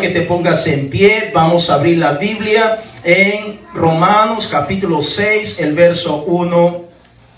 que te pongas en pie. Vamos a abrir la Biblia en Romanos capítulo 6, el verso 1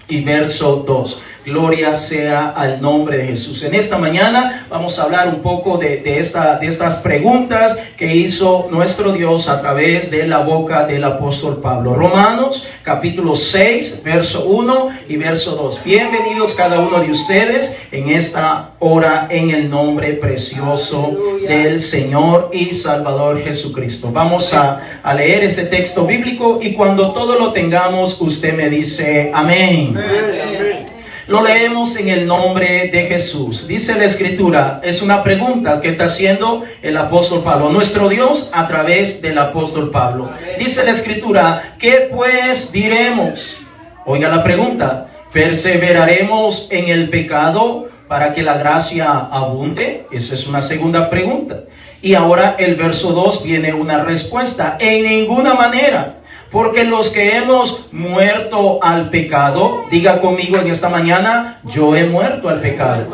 y verso 2. Gloria sea al nombre de Jesús. En esta mañana vamos a hablar un poco de estas preguntas que hizo nuestro Dios a través de la boca del apóstol Pablo. Romanos capítulo 6, verso 1 y verso 2. Bienvenidos cada uno de ustedes en esta hora en el nombre precioso del Señor y Salvador Jesucristo. Vamos a leer este texto bíblico y cuando todo lo tengamos, usted me dice amén. Amén. Lo leemos en el nombre de Jesús. Dice la Escritura, es una pregunta que está haciendo el apóstol Pablo, nuestro Dios a través del apóstol Pablo. Dice la Escritura, ¿qué pues diremos? Oiga la pregunta, ¿perseveraremos en el pecado para que la gracia abunde? Esa es una segunda pregunta. Y ahora el verso 2 viene una respuesta, en ninguna manera. Porque los que hemos muerto al pecado, diga conmigo en esta mañana, yo he muerto al pecado.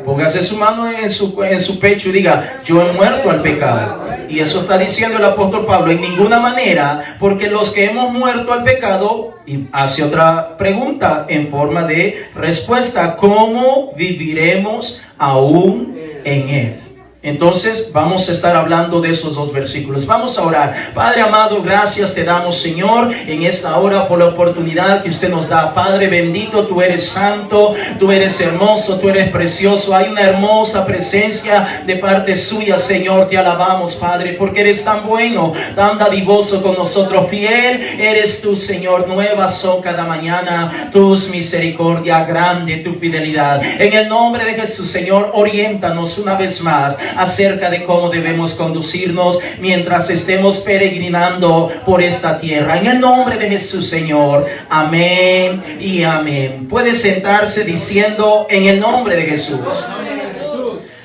Póngase su mano en su pecho y diga, yo he muerto al pecado. Y eso está diciendo el apóstol Pablo, en ninguna manera, porque los que hemos muerto al pecado, y hace otra pregunta en forma de respuesta, ¿cómo viviremos aún en él? Entonces vamos a estar hablando de esos dos versículos. Vamos a orar. Padre amado, gracias te damos, Señor, en esta hora por la oportunidad que usted nos da. Padre bendito, tú eres santo, tú eres hermoso, tú eres precioso. Hay una hermosa presencia de parte suya, Señor. Te alabamos, Padre, porque eres tan bueno, tan dadivoso con nosotros. Fiel eres tú, Señor. Nuevas son cada mañana tus misericordias, grande tu fidelidad. En el nombre de Jesús, Señor, oriéntanos una vez más acerca de cómo debemos conducirnos mientras estemos peregrinando por esta tierra. En el nombre de Jesús, Señor. Amén y amén. Puede sentarse diciendo en el nombre de Jesús.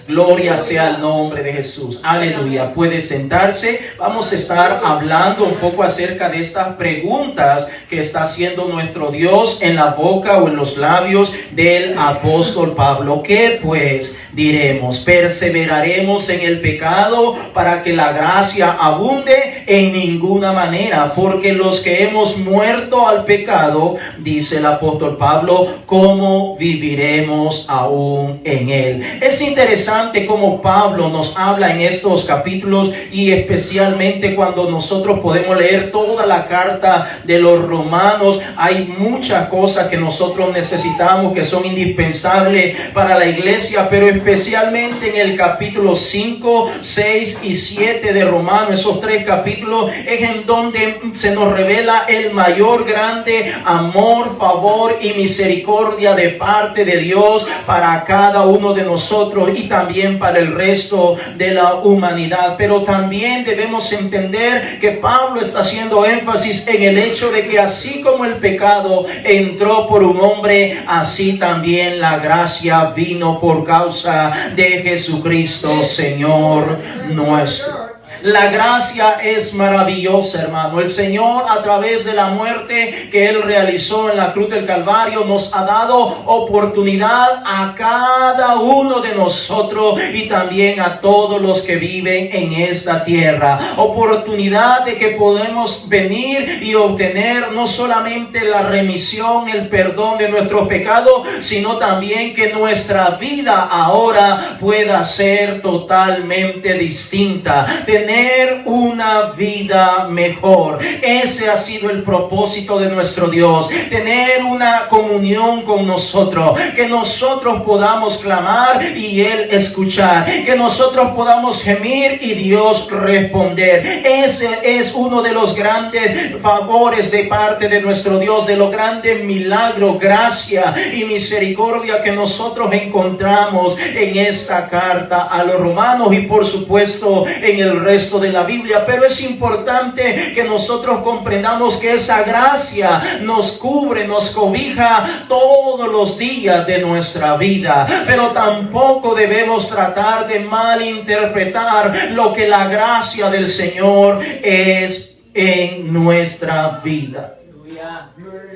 Gloria sea el nombre de Jesús. Aleluya. Puede sentarse. Vamos a estar hablando un poco acerca de estas preguntas que está haciendo nuestro Dios en la boca o en los labios del apóstol Pablo. ¿Qué pues diremos? ¿Perseveraremos en el pecado para que la gracia abunde? En ninguna manera, porque los que hemos muerto al pecado, dice el apóstol Pablo, ¿cómo viviremos aún en él? Es interesante como Pablo nos habla en estos capítulos y especialmente cuando nosotros podemos leer toda la carta de los romanos. Hay muchas cosas que nosotros necesitamos que son indispensables para la iglesia, pero especialmente en el capítulo 5, 6 y 7 de Romanos, esos tres capítulos es en donde se nos revela el mayor grande amor, favor y misericordia de parte de Dios para cada uno de nosotros y también para el resto de la humanidad. Pero también debemos entender que Pablo está haciendo énfasis en el hecho de que así como el pecado entró por un hombre, así también la gracia vino por causa de Jesucristo, Señor nuestro. La gracia es maravillosa, hermano. El Señor, a través de la muerte que Él realizó en la cruz del Calvario, nos ha dado oportunidad a cada uno de nosotros y también a todos los que viven en esta tierra. Oportunidad de que podemos venir y obtener no solamente la remisión, el perdón de nuestros pecados, sino también que nuestra vida ahora pueda ser totalmente distinta. Tener una vida mejor. Ese ha sido el propósito de nuestro Dios. Tener una comunión con nosotros. Que nosotros podamos clamar y Él escuchar. Que nosotros podamos gemir y Dios responder. Ese es uno de los grandes favores de parte de nuestro Dios. De los grandes milagros, gracia y misericordia que nosotros encontramos en esta carta a los romanos y por supuesto en el resto de la Biblia. Pero es importante que nosotros comprendamos que esa gracia nos cubre, nos cobija todos los días de nuestra vida, pero tampoco debemos tratar de malinterpretar lo que la gracia del Señor es en nuestra vida.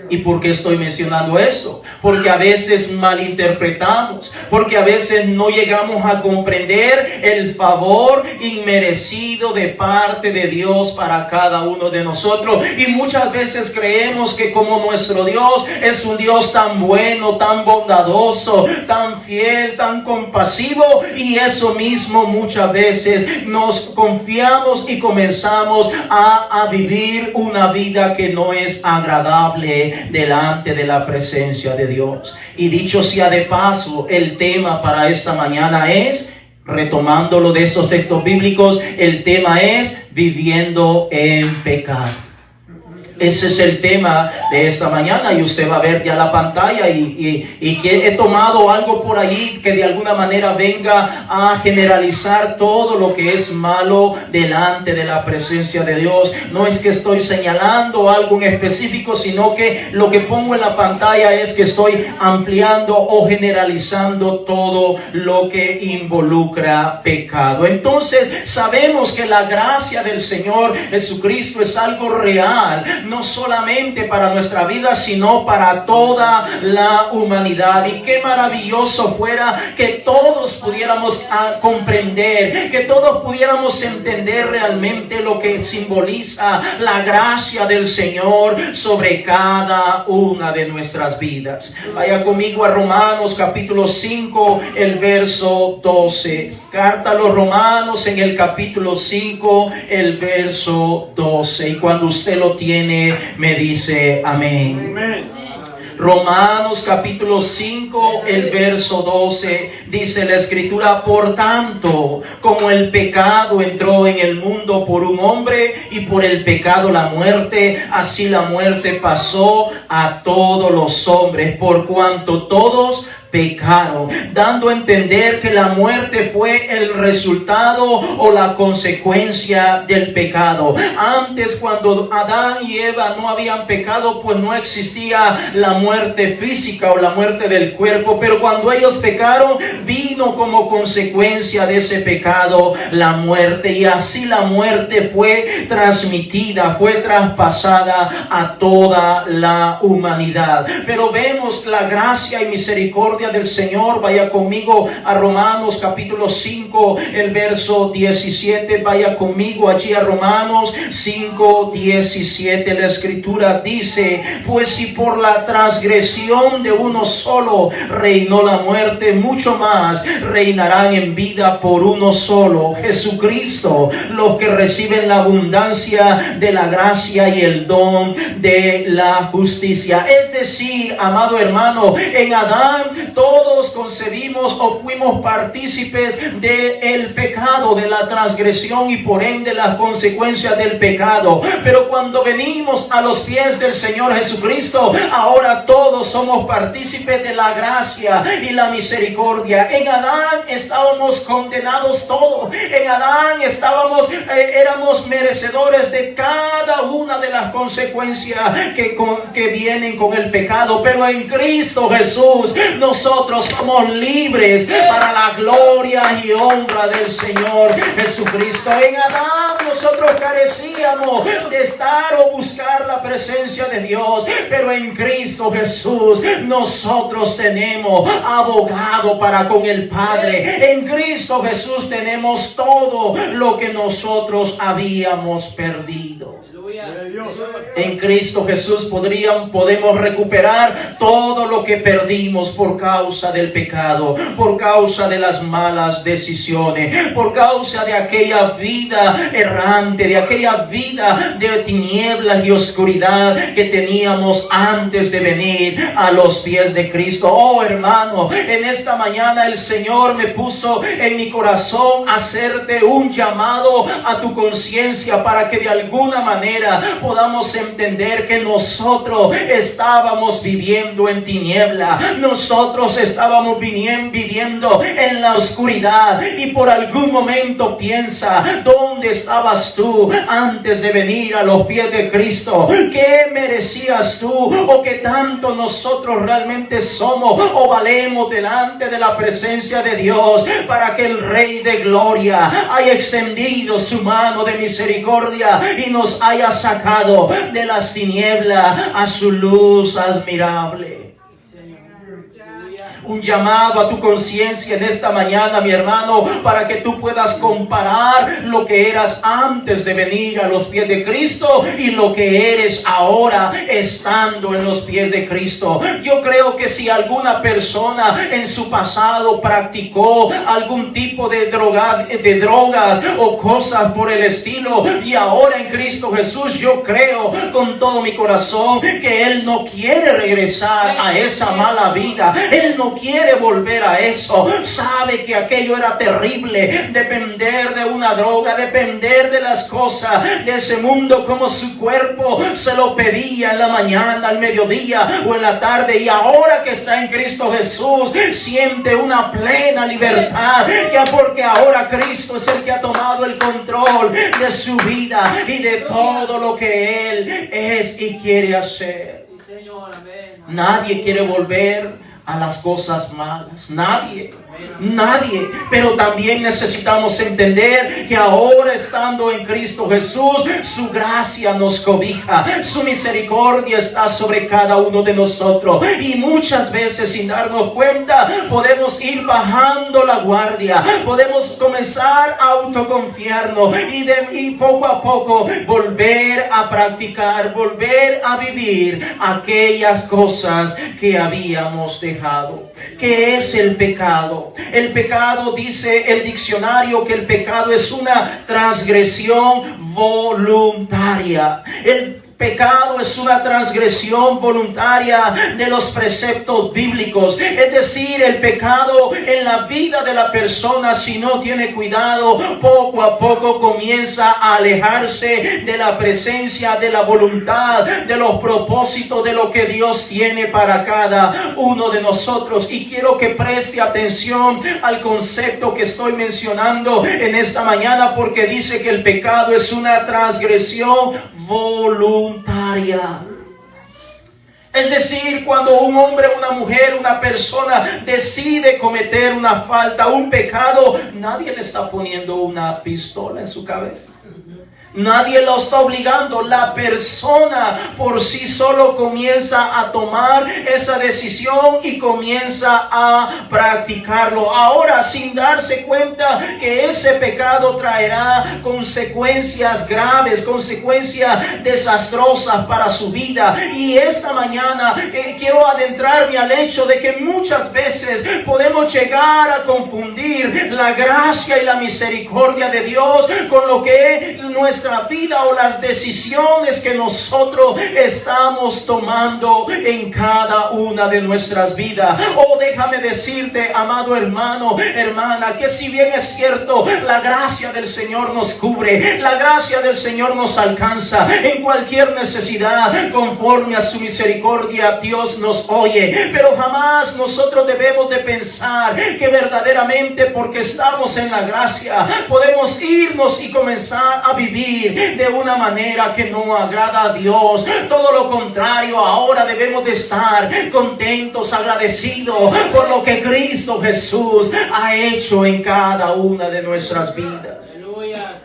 ¿Y por qué estoy mencionando esto? Porque a veces malinterpretamos, porque a veces no llegamos a comprender el favor inmerecido de parte de Dios para cada uno de nosotros. Y muchas veces creemos que como nuestro Dios es un Dios tan bueno, tan bondadoso, tan fiel, tan compasivo, y eso mismo muchas veces nos confiamos y comenzamos a vivir una vida que no es agradable delante de la presencia de Dios. Y dicho sea de paso, el tema para esta mañana es, retomándolo de estos textos bíblicos, el tema es viviendo en pecado. Ese es el tema de esta mañana, y usted va a ver ya la pantalla y que he tomado algo por ahí que de alguna manera venga a generalizar todo lo que es malo delante de la presencia de Dios. No es que estoy señalando algo en específico, sino que lo que pongo en la pantalla es que estoy ampliando o generalizando todo lo que involucra pecado. Entonces sabemos que la gracia del Señor Jesucristo es algo real, no solamente para nuestra vida, sino para toda la humanidad. Y qué maravilloso fuera que todos pudiéramos comprender, que todos pudiéramos entender realmente lo que simboliza la gracia del Señor sobre cada una de nuestras vidas. Vaya conmigo a Romanos capítulo 5, el verso 12. Carta a los Romanos en el capítulo 5, el verso 12. Y cuando usted lo tiene, me dice amén. Amén. Romanos capítulo 5, el verso 12, dice la Escritura: por tanto, como el pecado entró en el mundo por un hombre, y por el pecado la muerte, así la muerte pasó a todos los hombres, por cuanto todos pecaron, dando a entender que la muerte fue el resultado o la consecuencia del pecado. Antes, cuando Adán y Eva no habían pecado, pues no existía la muerte física o la muerte del cuerpo, pero cuando ellos pecaron, vino como consecuencia de ese pecado la muerte, y así la muerte fue transmitida, fue traspasada a toda la humanidad. Pero vemos la gracia y misericordia del Señor. Vaya conmigo a Romanos capítulo 5, el verso 17. Vaya conmigo allí a Romanos 5, 17. La Escritura dice: pues si por la transgresión de uno solo reinó la muerte, mucho más reinarán en vida por uno solo, Jesucristo, los que reciben la abundancia de la gracia y el don de la justicia. Es decir, amado hermano, en Adán todos concebimos o fuimos partícipes del pecado, de la transgresión, y por ende las consecuencias del pecado. Pero cuando venimos a los pies del Señor Jesucristo, ahora todos somos partícipes de la gracia y la misericordia. En Adán estábamos condenados todos. En Adán éramos merecedores de cada una de las consecuencias que vienen con el pecado. Pero en Cristo Jesús nosotros somos libres para la gloria y honra del Señor Jesucristo. En Adán nosotros carecíamos de estar o buscar la presencia de Dios, pero en Cristo Jesús nosotros tenemos abogado para con el Padre. En Cristo Jesús tenemos todo lo que nosotros habíamos perdido. En Cristo Jesús podemos recuperar todo lo que perdimos por causa del pecado, por causa de las malas decisiones, por causa de aquella vida errante, de aquella vida de tinieblas y oscuridad que teníamos antes de venir a los pies de Cristo. Oh hermano, en esta mañana el Señor me puso en mi corazón hacerte un llamado a tu conciencia, para que de alguna manera podamos entender que nosotros estábamos viviendo en tiniebla, nosotros estábamos viviendo en la oscuridad. Y por algún momento piensa, ¿dónde estabas tú antes de venir a los pies de Cristo? ¿Qué merecías tú, o qué tanto nosotros realmente somos o valemos delante de la presencia de Dios, para que el Rey de Gloria haya extendido su mano de misericordia y nos haya ha sacado de las tinieblas a su luz admirable. Un llamado a tu conciencia en esta mañana, mi hermano, para que tú puedas comparar lo que eras antes de venir a los pies de Cristo y lo que eres ahora estando en los pies de Cristo. Yo creo que si alguna persona en su pasado practicó algún tipo de drogas o cosas por el estilo, y ahora en Cristo Jesús, yo creo con todo mi corazón que Él no quiere regresar a esa mala vida. Él no quiere volver a eso. Sabe que aquello era terrible, depender de una droga, depender de las cosas de ese mundo, como su cuerpo se lo pedía en la mañana, al mediodía o en la tarde. Y ahora que está en Cristo Jesús, siente una plena libertad, ya porque ahora Cristo es el que ha tomado el control de su vida y de todo lo que Él es y quiere hacer. Nadie quiere volver a las cosas malas, nadie, pero también necesitamos entender que ahora, estando en Cristo Jesús, su gracia nos cobija, su misericordia está sobre cada uno de nosotros, y muchas veces sin darnos cuenta podemos ir bajando la guardia, podemos comenzar a autoconfiarnos y poco a poco volver a practicar, volver a vivir aquellas cosas que habíamos dejado. ¿Qué es el pecado? El pecado, dice el diccionario, que el pecado es una transgresión voluntaria. El pecado es una transgresión voluntaria de los preceptos bíblicos. Es decir, el pecado en la vida de la persona, si no tiene cuidado, poco a poco comienza a alejarse de la presencia, de la voluntad, de los propósitos de lo que Dios tiene para cada uno de nosotros. Y quiero que preste atención al concepto que estoy mencionando en esta mañana, porque dice que el pecado es una transgresión voluntaria. Es decir, cuando un hombre, una mujer, una persona decide cometer una falta, un pecado, nadie le está poniendo una pistola en su cabeza. Nadie lo está obligando. La persona por sí solo comienza a tomar esa decisión y comienza a practicarlo. Ahora, sin darse cuenta que ese pecado traerá consecuencias graves, consecuencias desastrosas para su vida. Y esta mañana quiero adentrarme al hecho de que muchas veces podemos llegar a confundir la gracia y la misericordia de Dios con lo que es nuestra vida o las decisiones que nosotros estamos tomando en cada una de nuestras vidas. Oh, déjame decirte, amado hermano, hermana, que si bien es cierto, la gracia del Señor nos cubre, la gracia del Señor nos alcanza en cualquier necesidad, conforme a su misericordia, Dios nos oye, pero jamás nosotros debemos de pensar que verdaderamente porque estamos en la gracia podemos irnos y comenzar a vivir de una manera que no agrada a Dios. Todo lo contrario, ahora debemos de estar contentos, agradecidos por lo que Cristo Jesús ha hecho en cada una de nuestras vidas. Aleluya.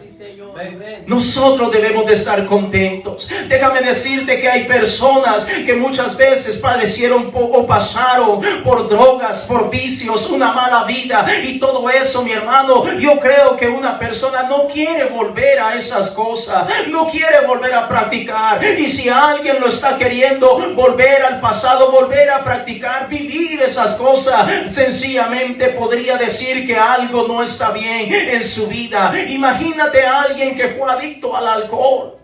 Nosotros debemos de estar contentos. Déjame decirte que hay personas que muchas veces padecieron o pasaron por drogas, por vicios, una mala vida y todo eso, mi hermano. Yo creo que una persona no quiere volver a esas cosas, no quiere volver a practicar. Y si alguien lo está queriendo volver al pasado, volver a practicar, vivir esas cosas, sencillamente podría decir que algo no está bien en su vida. Imagínate a alguien que fue adicto al alcohol,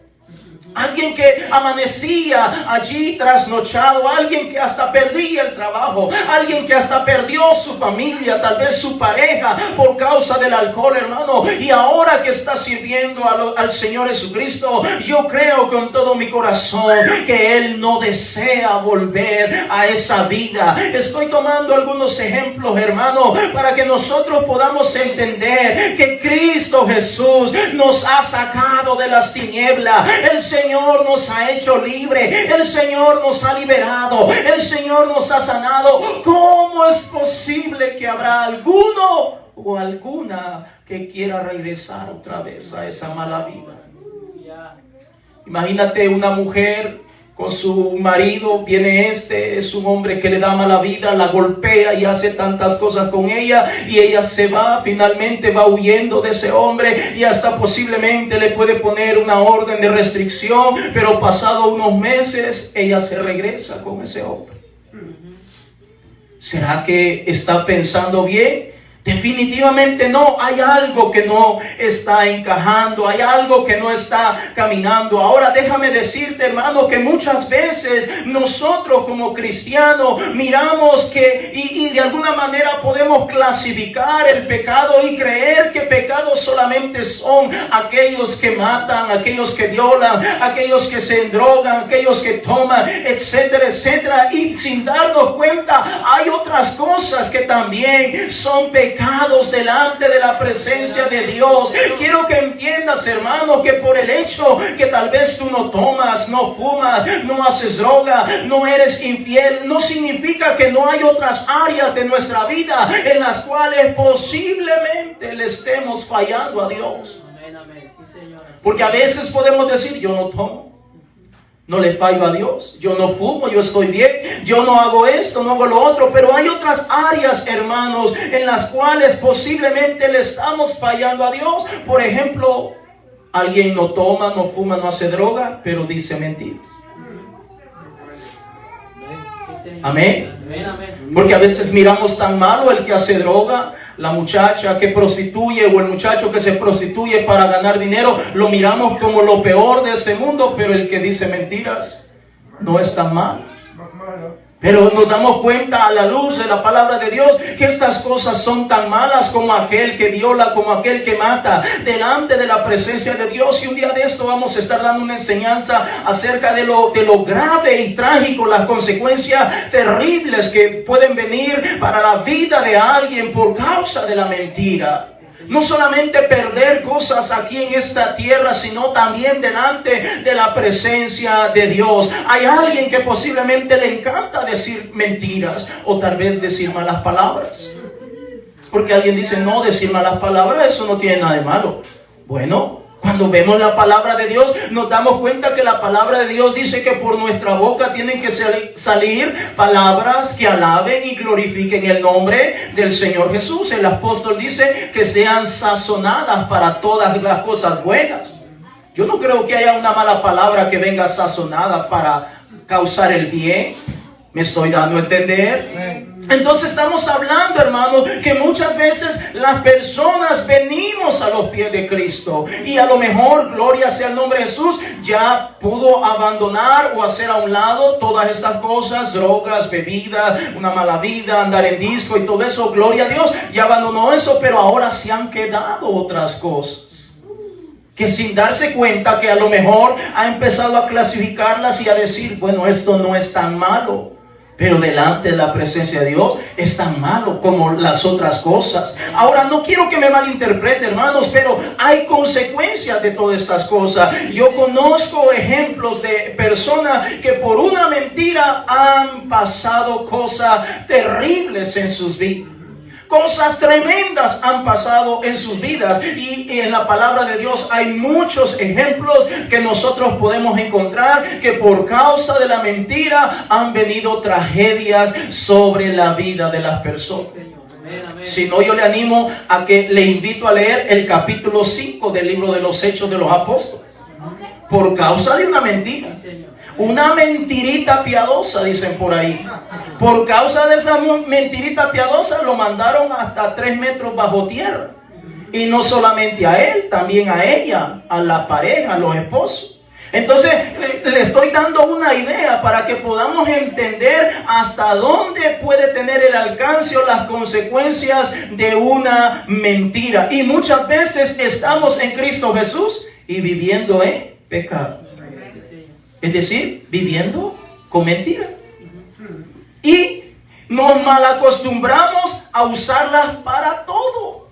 alguien que amanecía allí trasnochado, alguien que hasta perdía el trabajo, alguien que hasta perdió su familia, tal vez su pareja por causa del alcohol, hermano, y ahora que está sirviendo al Señor Jesucristo, yo creo con todo mi corazón que Él no desea volver a esa vida. Estoy tomando algunos ejemplos, hermano, para que nosotros podamos entender que Cristo Jesús nos ha sacado de las tinieblas. El Señor nos ha hecho libre, el Señor nos ha liberado, el Señor nos ha sanado. ¿Cómo es posible que habrá alguno o alguna que quiera regresar otra vez a esa mala vida? Imagínate una mujer con su marido, viene es un hombre que le da mala vida, la golpea y hace tantas cosas con ella, y ella se va, finalmente va huyendo de ese hombre, y hasta posiblemente le puede poner una orden de restricción, pero pasado unos meses ella se regresa con ese hombre. ¿Será que está pensando bien? Definitivamente no, hay algo que no está encajando, hay algo que no está caminando. Ahora déjame decirte, hermano, que muchas veces nosotros como cristianos miramos que y de alguna manera podemos clasificar el pecado y creer que pecados solamente son aquellos que matan, aquellos que violan, aquellos que se endrogan, aquellos que toman, etcétera, etcétera. Y sin darnos cuenta, hay otras cosas que también son pecados delante de la presencia de Dios. Quiero que entiendas, hermano, que por el hecho que tal vez tú no tomas, no fumas, no haces droga, no eres infiel, no significa que no hay otras áreas de nuestra vida en las cuales posiblemente le estemos fallando a Dios. Porque a veces podemos decir, yo no tomo, no le fallo a Dios, yo no fumo, yo estoy bien, yo no hago esto, no hago lo otro. Pero hay otras áreas, hermanos, en las cuales posiblemente le estamos fallando a Dios. Por ejemplo, alguien no toma, no fuma, no hace droga, pero dice mentiras. Amén. Porque a veces miramos tan malo el que hace droga, la muchacha que prostituye o el muchacho que se prostituye para ganar dinero, lo miramos como lo peor de este mundo, pero el que dice mentiras no es tan mal. Pero nos damos cuenta a la luz de la palabra de Dios que estas cosas son tan malas como aquel que viola, como aquel que mata, delante de la presencia de Dios. Y un día de esto vamos a estar dando una enseñanza acerca de lo grave y trágico, las consecuencias terribles que pueden venir para la vida de alguien por causa de la mentira. No solamente perder cosas aquí en esta tierra, sino también delante de la presencia de Dios. Hay alguien que posiblemente le encanta decir mentiras o tal vez decir malas palabras. Porque alguien dice, no, decir malas palabras, eso no tiene nada de malo. Bueno, cuando vemos la palabra de Dios, nos damos cuenta que la palabra de Dios dice que por nuestra boca tienen que salir palabras que alaben y glorifiquen el nombre del Señor Jesús. El apóstol dice que sean sazonadas para todas las cosas buenas. Yo no creo que haya una mala palabra que venga sazonada para causar el bien. ¿Me estoy dando a entender? Entonces estamos hablando, hermanos, que muchas veces las personas venimos a los pies de Cristo y a lo mejor, gloria sea el nombre de Jesús, ya pudo abandonar o hacer a un lado todas estas cosas, drogas, bebida, una mala vida, andar en disco y todo eso, gloria a Dios, ya abandonó eso, pero ahora se han quedado otras cosas. Que sin darse cuenta que a lo mejor ha empezado a clasificarlas y a decir, bueno, esto no es tan malo. Pero delante de la presencia de Dios es tan malo como las otras cosas. Ahora, no quiero que me malinterprete, hermanos, pero hay consecuencias de todas estas cosas. Yo conozco ejemplos de personas que por una mentira han pasado cosas terribles en sus vidas. Cosas tremendas han pasado en sus vidas y en la palabra de Dios hay muchos ejemplos que nosotros podemos encontrar que por causa de la mentira han venido tragedias sobre la vida de las personas. Si no, yo le animo a que le invito a leer el capítulo 5 del libro de los Hechos de los Apóstoles. Por causa de una mentira. Una mentirita piadosa, dicen por ahí. Por causa de esa mentirita piadosa lo mandaron hasta 3 metros bajo tierra. Y no solamente a él, también a ella, a la pareja, a los esposos. Entonces le estoy dando una idea para que podamos entender hasta dónde puede tener el alcance o las consecuencias de una mentira. Y muchas veces estamos en Cristo Jesús y viviendo en pecado. Es decir, viviendo con mentira. Y nos malacostumbramos a usarlas para todo.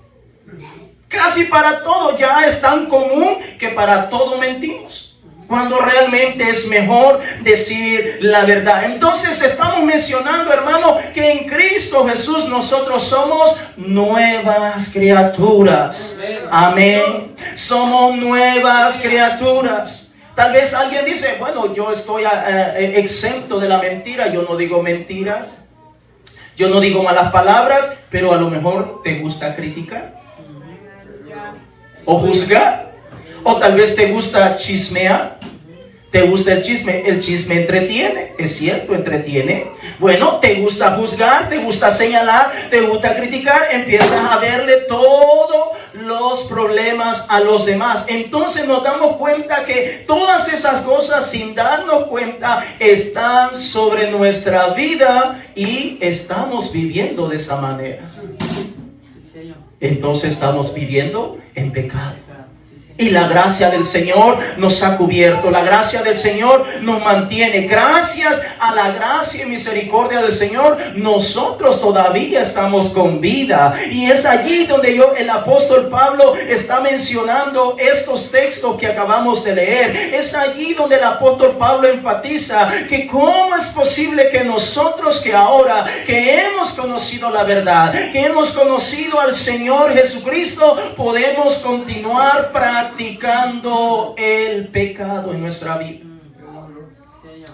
Casi para todo. Ya es tan común que para todo mentimos, cuando realmente es mejor decir la verdad. Entonces estamos mencionando, hermano, que en Cristo Jesús nosotros somos nuevas criaturas. Amén. Somos nuevas criaturas. Tal vez alguien dice, bueno, yo estoy exento de la mentira, yo no digo mentiras, yo no digo malas palabras, pero a lo mejor te gusta criticar o juzgar, o tal vez te gusta chismear. ¿Te gusta el chisme? El chisme entretiene, es cierto, entretiene. Bueno, te gusta juzgar, te gusta señalar, te gusta criticar, empiezas a verle todos los problemas a los demás. Entonces nos damos cuenta que todas esas cosas, sin darnos cuenta, están sobre nuestra vida y estamos viviendo de esa manera. Entonces estamos viviendo en pecado. Y la gracia del Señor nos ha cubierto. La gracia del Señor nos mantiene. Gracias a la gracia y misericordia del Señor, nosotros todavía estamos con vida. Y es allí donde el apóstol Pablo está mencionando estos textos que acabamos de leer. Es allí donde el apóstol Pablo enfatiza que cómo es posible que nosotros, que ahora que hemos conocido la verdad, que hemos conocido al Señor Jesucristo, podemos continuar practicando el pecado en nuestra vida.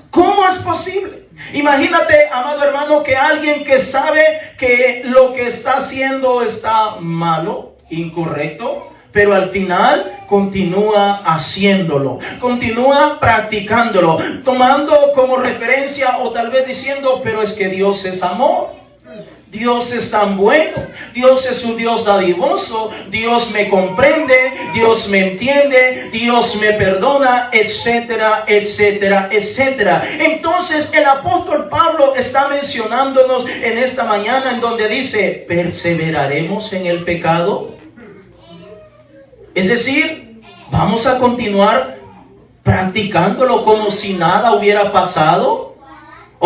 ¿Cómo es posible? Imagínate, amado hermano, que alguien que sabe que lo que está haciendo está malo, incorrecto, pero al final continúa haciéndolo, continúa practicándolo, tomando como referencia o tal vez diciendo, pero es que Dios es amor. Dios es tan bueno, Dios es un Dios dadivoso, Dios me comprende, Dios me entiende, Dios me perdona, etcétera, etcétera, etcétera. Entonces el apóstol Pablo está mencionándonos en esta mañana en donde dice, ¿perseveraremos en el pecado? Es decir, vamos a continuar practicándolo como si nada hubiera pasado.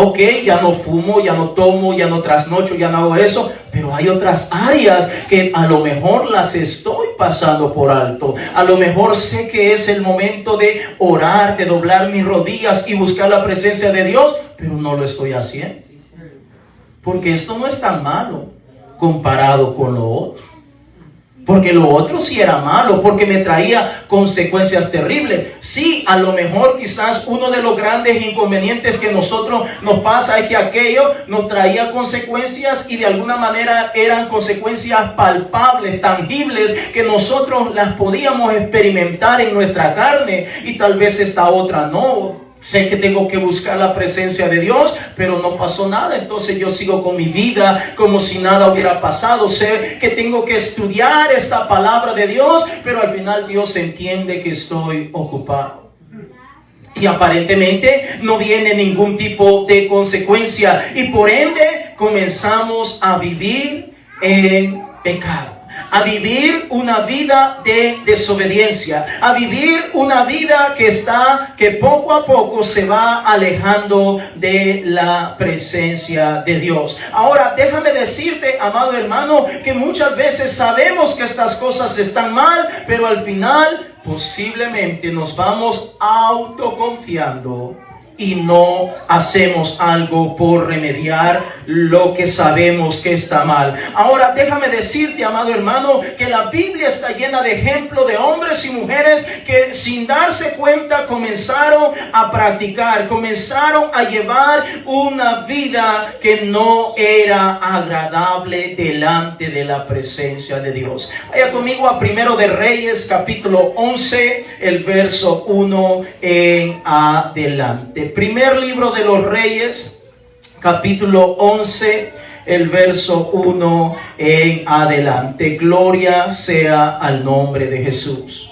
Ok, ya no fumo, ya no tomo, ya no trasnocho, ya no hago eso, pero hay otras áreas que a lo mejor las estoy pasando por alto. A lo mejor sé que es el momento de orar, de doblar mis rodillas y buscar la presencia de Dios, pero no lo estoy haciendo. Porque esto no es tan malo comparado con lo otro. Porque lo otro sí era malo, porque me traía consecuencias terribles. Sí, a lo mejor quizás uno de los grandes inconvenientes que nosotros nos pasa es que aquello nos traía consecuencias y de alguna manera eran consecuencias palpables, tangibles, que nosotros las podíamos experimentar en nuestra carne y tal vez esta otra no. Sé que tengo que buscar la presencia de Dios, pero no pasó nada. Entonces yo sigo con mi vida como si nada hubiera pasado. Sé que tengo que estudiar esta palabra de Dios, pero al final Dios entiende que estoy ocupado. Y aparentemente no viene ningún tipo de consecuencia. Y por ende comenzamos a vivir en pecado. A vivir una vida de desobediencia, a vivir una vida que poco a poco se va alejando de la presencia de Dios. Ahora, déjame decirte, amado hermano, que muchas veces sabemos que estas cosas están mal, pero al final posiblemente nos vamos autoconfiando y no hacemos algo por remediar lo que sabemos que está mal. Ahora déjame decirte, amado hermano, que la Biblia está llena de ejemplos de hombres y mujeres que sin darse cuenta comenzaron a practicar, comenzaron a llevar una vida que no era agradable delante de la presencia de Dios. Vaya conmigo a Primero de Reyes, capítulo 11, el verso 1 en adelante. Primer libro de los Reyes, capítulo 11, el verso 1 en adelante. Gloria sea al nombre de Jesús.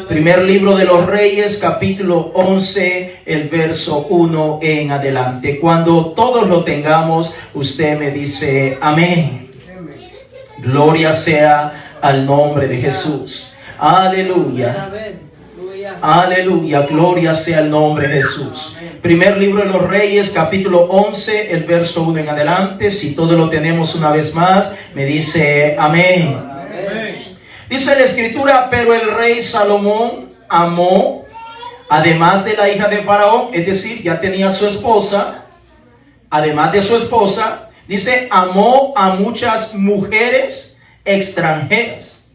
Primer libro de los Reyes, capítulo 11, el verso 1 en adelante. Cuando todos lo tengamos, usted me dice amén. Gloria sea al nombre de Jesús. Aleluya. Aleluya, gloria sea el nombre de Jesús. Primer libro de los Reyes, capítulo 11, el verso 1 en adelante. Si todo lo tenemos una vez más, me dice amén. Amén. Dice la escritura, pero el rey Salomón amó, además de la hija de Faraón, es decir, ya tenía su esposa, además de su esposa, dice, amó a muchas mujeres extranjeras,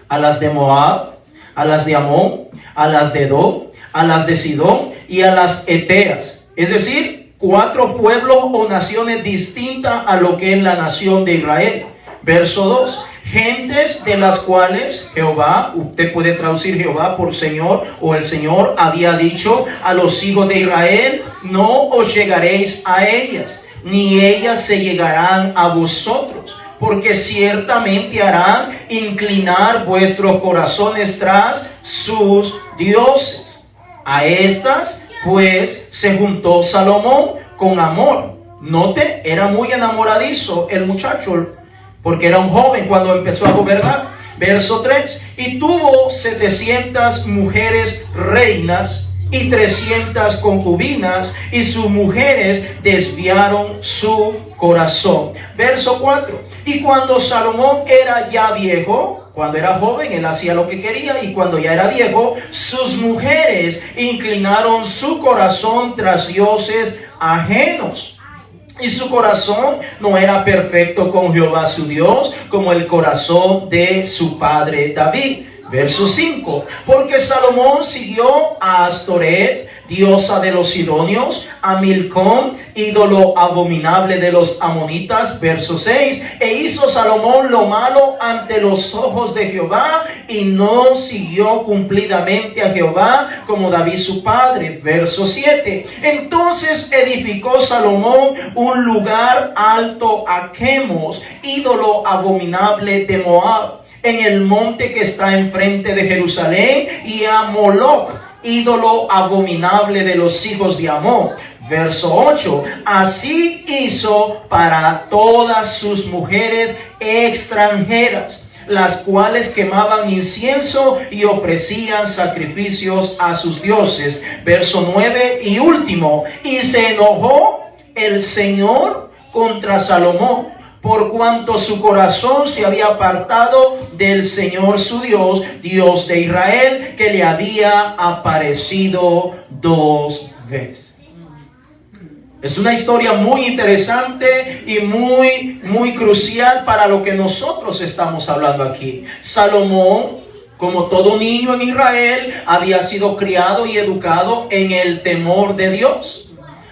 a las de Moab, a las de Amón, a las de Edom, a las de Sidón y a las Eteas. Es decir, 4 pueblos o naciones distintas a lo que es la nación de Israel. Verso 2. Gentes de las cuales Jehová, usted puede traducir Jehová por Señor, o el Señor había dicho a los hijos de Israel: no os llegaréis a ellas, ni ellas se llegarán a vosotros, porque ciertamente harán inclinar vuestros corazones tras sus dioses. A estas pues se juntó Salomón con amor. Note, era muy enamoradizo el muchacho, porque era un joven cuando empezó a gobernar. Verso 3. Y tuvo 700 mujeres reinas y 300 concubinas, y sus mujeres desviaron su corazón. Verso 4. Y cuando Salomón era ya viejo, cuando era joven él hacía lo que quería, y cuando ya era viejo, sus mujeres inclinaron su corazón tras dioses ajenos. Y su corazón no era perfecto con Jehová su Dios, como el corazón de su padre David. Verso 5. Porque Salomón siguió a Astoret, diosa de los sidonios, a Milcom, ídolo abominable de los amonitas. Verso 6. E hizo Salomón lo malo ante los ojos de Jehová, y no siguió cumplidamente a Jehová como David su padre. Verso 7. Entonces edificó Salomón un lugar alto a Chemos, ídolo abominable de Moab, en el monte que está enfrente de Jerusalén, y a Moloc, ídolo abominable de los hijos de Amón. Verso 8. Así hizo para todas sus mujeres extranjeras, las cuales quemaban incienso y ofrecían sacrificios a sus dioses. Verso 9 y último. Y se enojó el Señor contra Salomón, por cuanto su corazón se había apartado del Señor su Dios, Dios de Israel, que le había aparecido 2 veces. Es una historia muy interesante y muy crucial para lo que nosotros estamos hablando aquí. Salomón, como todo niño en Israel, había sido criado y educado en el temor de Dios.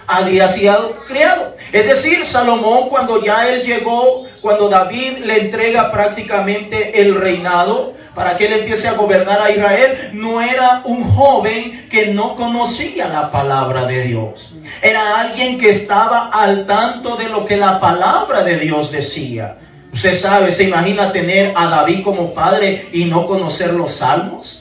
Había sido criado. Es decir, Salomón, cuando ya él llegó, cuando David le entrega prácticamente el reinado para que él empiece a gobernar a Israel, no era un joven que no conocía la palabra de Dios. Era alguien que estaba al tanto de lo que la palabra de Dios decía. Usted sabe, se imagina tener a David como padre y no conocer los salmos.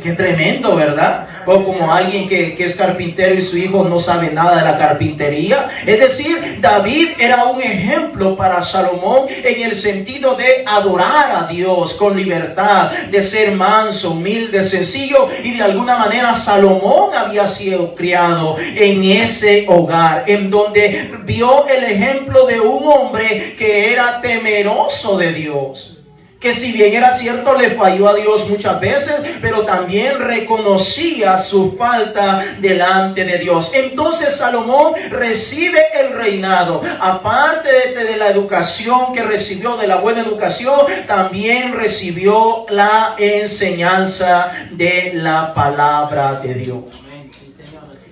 Qué tremendo, ¿verdad? O como alguien que es carpintero y su hijo no sabe nada de la carpintería. Es decir, David era un ejemplo para Salomón en el sentido de adorar a Dios con libertad, de ser manso, humilde, sencillo. Y de alguna manera Salomón había sido criado en ese hogar, en donde vio el ejemplo de un hombre que era temeroso de Dios. Que si bien era cierto, le falló a Dios muchas veces, pero también reconocía su falta delante de Dios. Entonces Salomón recibe el reinado. Aparte de la educación que recibió, de la buena educación, también recibió la enseñanza de la palabra de Dios.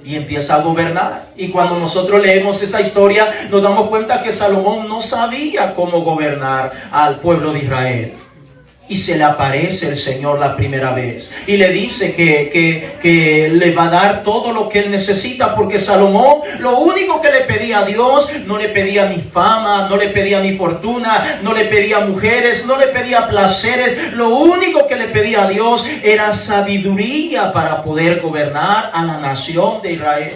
Y empieza a gobernar. Y cuando nosotros leemos esta historia, nos damos cuenta que Salomón no sabía cómo gobernar al pueblo de Israel. Y se le aparece el Señor la primera vez. Y le dice que le va a dar todo lo que él necesita. Porque Salomón, lo único que le pedía a Dios, no le pedía ni fama, no le pedía ni fortuna, no le pedía mujeres, no le pedía placeres. Lo único que le pedía a Dios era sabiduría para poder gobernar a la nación de Israel.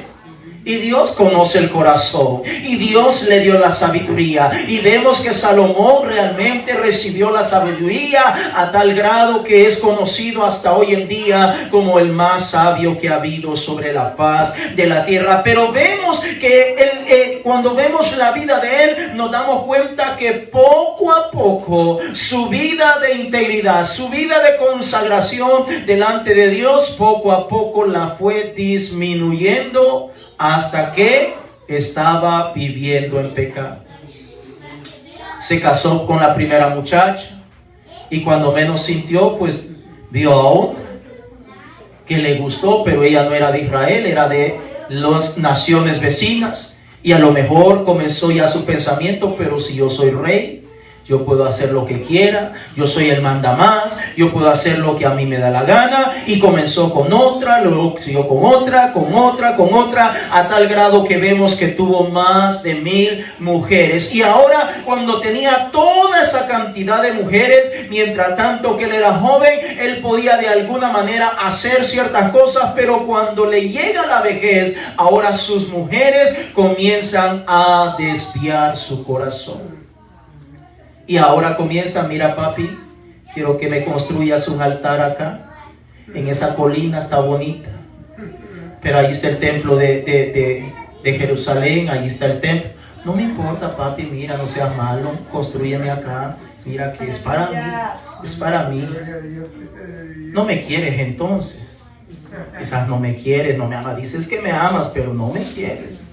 Y Dios conoce el corazón, y Dios le dio la sabiduría, y vemos que Salomón realmente recibió la sabiduría a tal grado que es conocido hasta hoy en día como el más sabio que ha habido sobre la faz de la tierra. Pero vemos que cuando vemos la vida de él, nos damos cuenta que poco a poco su vida de integridad, su vida de consagración delante de Dios, poco a poco la fue disminuyendo, hasta que estaba viviendo en pecado. Se casó con la primera muchacha, y cuando menos sintió, pues vio a otra que le gustó, pero ella no era de Israel, era de las naciones vecinas. Y a lo mejor comenzó ya su pensamiento, pero si yo soy rey, yo puedo hacer lo que quiera, yo soy el mandamás, yo puedo hacer lo que a mí me da la gana. Y comenzó con otra, luego siguió con otra, a tal grado que vemos que tuvo más de 1000 mujeres. Y ahora, cuando tenía toda esa cantidad de mujeres, mientras tanto que él era joven, él podía de alguna manera hacer ciertas cosas, pero cuando le llega la vejez, ahora sus mujeres comienzan a desviar su corazón. Y ahora comienza, mira papi, quiero que me construyas un altar acá, en esa colina, está bonita, pero ahí está el templo de Jerusalén, ahí está el templo. No me importa papi, mira, no seas malo, construyeme acá, mira que es para mí, es para mí. No me quieres entonces, quizás no me quieres, no me amas, dices que me amas, pero no me quieres.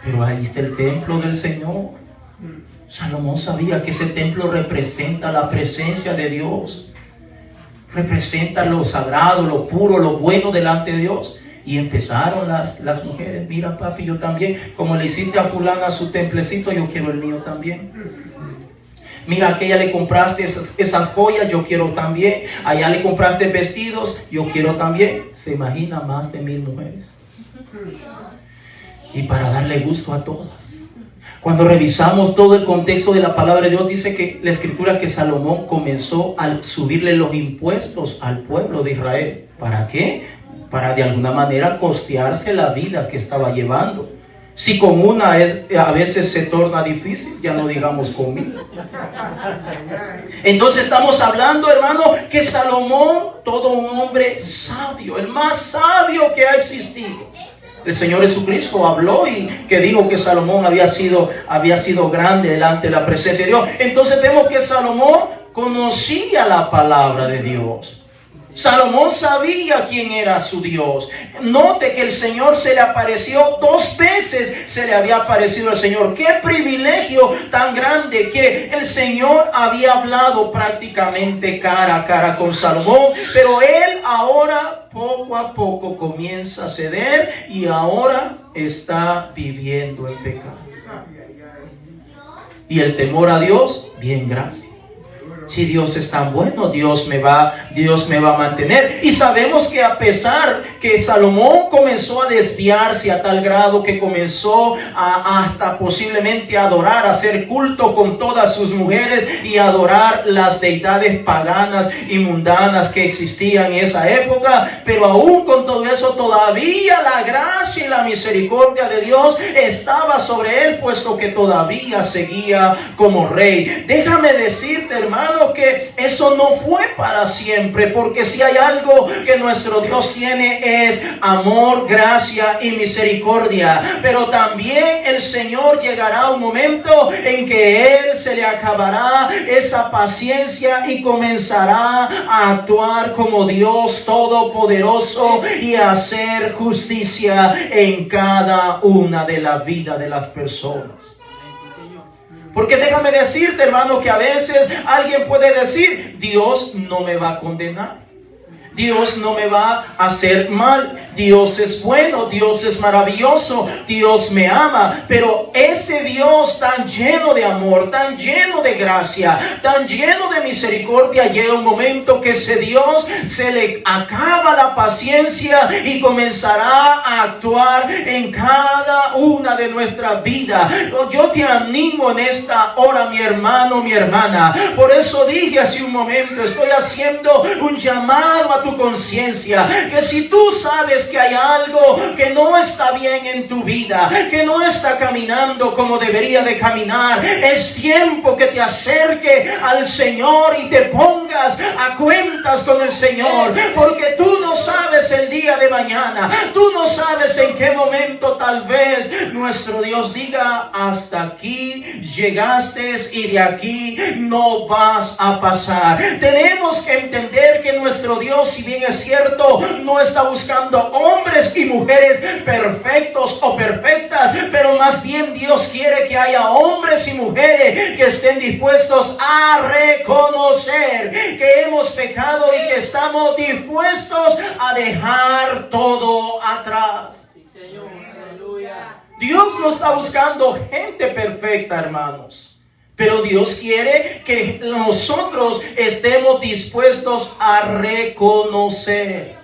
Pero ahí está el templo del Señor. Salomón sabía que ese templo representa la presencia de Dios, representa lo sagrado, lo puro, lo bueno delante de Dios. Y empezaron las mujeres, mira papi, yo también, como le hiciste a fulana su templecito, yo quiero el mío también. Mira, a aquella le compraste esas joyas, yo quiero también. Allá le compraste vestidos, yo quiero también. Se imagina más de 1000 mujeres. Y para darle gusto a todas. Cuando revisamos todo el contexto de la palabra de Dios, dice que la escritura que Salomón comenzó a subirle los impuestos al pueblo de Israel. ¿Para qué? Para de alguna manera costearse la vida que estaba llevando. Si con una a veces se torna difícil, ya no digamos conmigo. Entonces estamos hablando, hermano, que Salomón, todo un hombre sabio, el más sabio que ha existido. El Señor Jesucristo habló y que dijo que Salomón había sido grande delante de la presencia de Dios. Entonces vemos que Salomón conocía la palabra de Dios. Salomón sabía quién era su Dios. Note que el Señor se le apareció 2 veces, se le había aparecido el Señor. Qué privilegio tan grande que el Señor había hablado prácticamente cara a cara con Salomón, pero él ahora poco a poco comienza a ceder y ahora está viviendo en pecado. Y el temor a Dios, bien, gracias. Si Dios es tan bueno, Dios me va a mantener. Y sabemos que a pesar que Salomón comenzó a desviarse a tal grado que comenzó hasta posiblemente a adorar, a hacer culto con todas sus mujeres y adorar las deidades paganas y mundanas que existían en esa época, pero aún con todo eso todavía la gracia y la misericordia de Dios estaba sobre él, puesto que todavía seguía como rey. Déjame decirte, hermano, que eso no fue para siempre, porque si hay algo que nuestro Dios tiene es amor, gracia y misericordia, pero también el Señor llegará un momento en que Él se le acabará esa paciencia y comenzará a actuar como Dios todopoderoso y a hacer justicia en cada una de las vidas de las personas. Porque déjame decirte, hermano, que a veces alguien puede decir, Dios no me va a condenar. Dios no me va a hacer mal. Dios es bueno, Dios es maravilloso, Dios me ama. Pero ese Dios tan lleno de amor, tan lleno de gracia, tan lleno de misericordia, llega un momento que ese Dios se le acaba la paciencia y comenzará a actuar en cada una de nuestras vidas. Yo te animo en esta hora, mi hermano, mi hermana. Por eso dije hace un momento, estoy haciendo un llamado a tu conciencia, que si tú sabes que hay algo que no está bien en tu vida, que no está caminando como debería de caminar, es tiempo que te acerque al Señor y te pongas a cuentas con el Señor, porque tú no sabes el día de mañana. Tú no sabes en qué momento tal vez nuestro Dios diga: hasta aquí llegaste y de aquí no vas a pasar. Tenemos que entender que nuestro Dios, si bien es cierto, no está buscando hombres y mujeres perfectos o perfectas, pero más bien Dios quiere que haya hombres y mujeres que estén dispuestos a reconocer que hemos pecado y que estamos dispuestos a dejar todo atrás. Sí, Señor. Aleluya. Dios no está buscando gente perfecta, hermanos, pero Dios quiere que nosotros estemos dispuestos a reconocer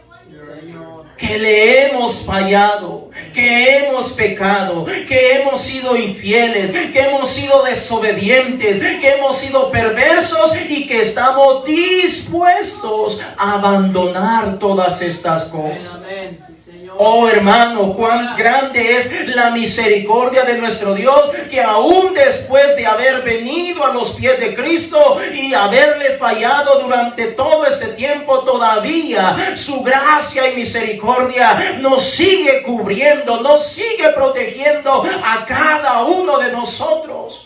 que le hemos fallado, que hemos pecado, que hemos sido infieles, que hemos sido desobedientes, que hemos sido perversos y que estamos dispuestos a abandonar todas estas cosas. Amén. Sí, Señor. Oh hermano, cuán grande es la misericordia de nuestro Dios, que aún después de haber venido a los pies de Cristo y haberle fallado durante todo este tiempo, todavía su gracia y misericordia nos sigue cubriendo, nos sigue protegiendo a cada uno de nosotros.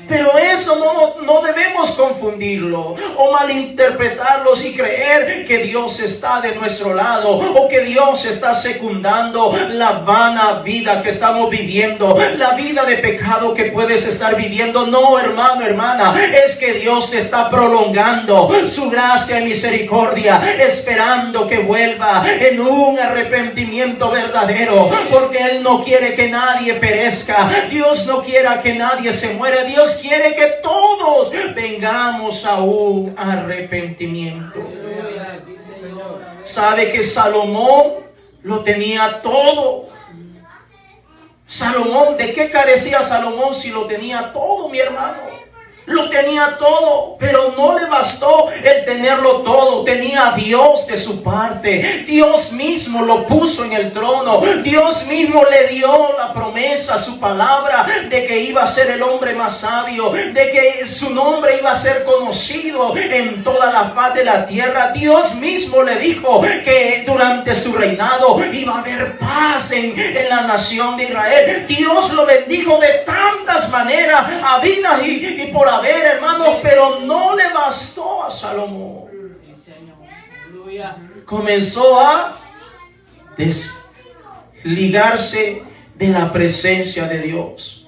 Pero eso no debemos confundirlo o malinterpretarlos y creer que Dios está de nuestro lado o que Dios está secundando la vana vida que estamos viviendo, la vida de pecado que puedes estar viviendo. No, hermano, hermana, es que Dios te está prolongando su gracia y misericordia, esperando que vuelva en un arrepentimiento verdadero, porque Él no quiere que nadie perezca. Dios no quiere que nadie se muera. Dios quiere que todos vengamos a un arrepentimiento. Sabe que Salomón lo tenía todo. Salomón, ¿de qué carecía Salomón si lo tenía todo, mi hermano? Lo tenía todo, pero no le bastó el tenerlo todo. Tenía a Dios de su parte. Dios mismo lo puso en el trono. Dios mismo le dio la promesa, su palabra, de que iba a ser el hombre más sabio, de que su nombre iba a ser conocido en toda la faz de la tierra. Dios mismo le dijo que durante su reinado iba a haber paz en la nación de Israel. Dios lo bendijo de tantas maneras, habidas y por haber, hermanos, pero no le bastó a Salomón. Comenzó a desligarse de la presencia de Dios.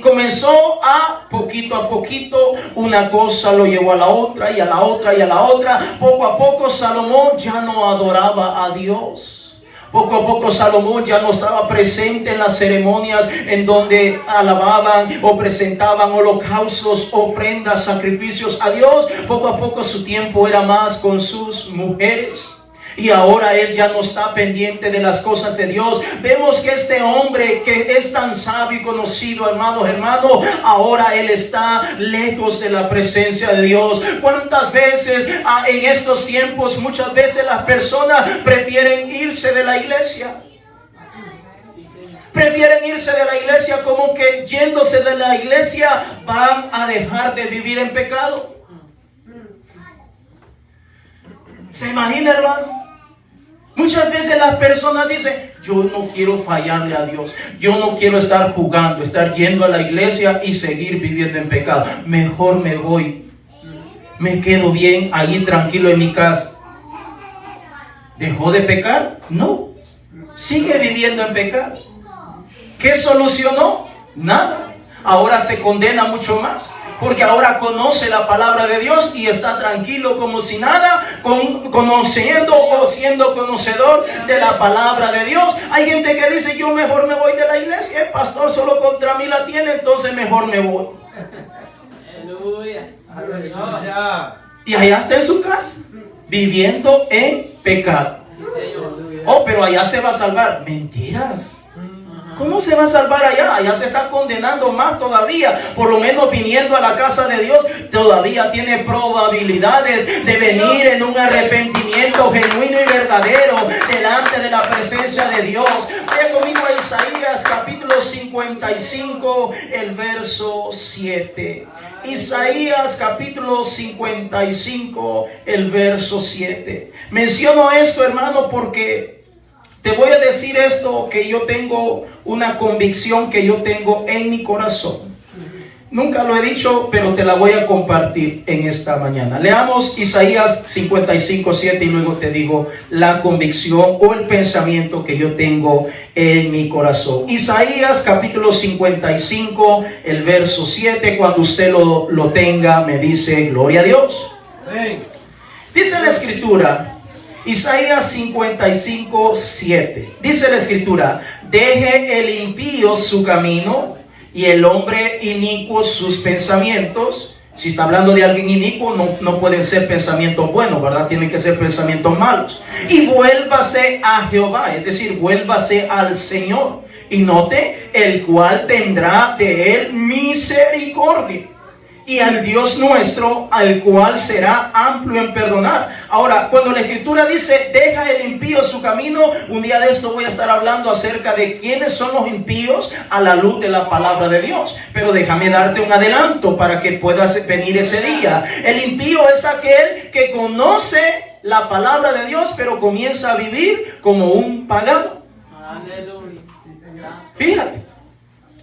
Comenzó a poquito, una cosa lo llevó a la otra y a la otra y a la otra. Poco a poco Salomón ya no adoraba a Dios. Poco a poco Salomón ya no estaba presente en las ceremonias en donde alababan o presentaban holocaustos, ofrendas, sacrificios a Dios. Poco a poco su tiempo era más con sus mujeres. Y ahora él ya no está pendiente de las cosas de Dios. Vemos que este hombre que es tan sabio y conocido, hermanos, ahora él está lejos de la presencia de Dios. ¿Cuántas veces en estos tiempos, muchas veces las personas prefieren irse de la iglesia? Prefieren irse de la iglesia como que yéndose de la iglesia van a dejar de vivir en pecado. ¿Se imagina, hermano? Muchas veces las personas dicen: yo no quiero fallarle a Dios, yo no quiero estar jugando, estar yendo a la iglesia y seguir viviendo en pecado. Mejor me voy, me quedo bien ahí tranquilo en mi casa. ¿Dejó de pecar? No, sigue viviendo en pecado. ¿Qué solucionó? Nada. Ahora se condena mucho más, porque ahora conoce la palabra de Dios y está tranquilo como si nada, conociendo o siendo conocedor de la palabra de Dios. Hay gente que dice: yo mejor me voy de la iglesia, el pastor solo contra mí la tiene, entonces mejor me voy. Aleluya. Y allá está en su casa, viviendo en pecado. Oh, pero allá se va a salvar. Mentiras. ¿Cómo se va a salvar allá? Allá se está condenando más todavía. Por lo menos viniendo a la casa de Dios, todavía tiene probabilidades de venir en un arrepentimiento genuino y verdadero delante de la presencia de Dios. Vaya conmigo a Isaías. Isaías capítulo 55, el verso 7. Isaías capítulo 55, el verso 7. Menciono esto, hermano, porque te voy a decir esto que yo tengo, una convicción que yo tengo en mi corazón. Nunca lo he dicho, pero te la voy a compartir en esta mañana. Leamos Isaías 55, 7 y luego te digo la convicción o el pensamiento que yo tengo en mi corazón. Isaías capítulo 55, el verso 7. Cuando usted lo tenga, me dice gloria a Dios. Amén. Dice la Escritura, Isaías 55, 7. Dice la Escritura: deje el impío su camino y el hombre inicuo sus pensamientos. Si está hablando de alguien inicuo, no pueden ser pensamientos buenos, ¿verdad? Tienen que ser pensamientos malos. Y vuélvase a Jehová, es decir, vuélvase al Señor. Y note, el cual tendrá de él misericordia. Y al Dios nuestro, al cual será amplio en perdonar. Ahora, cuando la Escritura dice, deja el impío su camino, un día de esto voy a estar hablando acerca de quiénes son los impíos a la luz de la palabra de Dios. Pero déjame darte un adelanto para que puedas venir ese día. El impío es aquel que conoce la palabra de Dios, pero comienza a vivir como un pagano. Aleluya. Fíjate.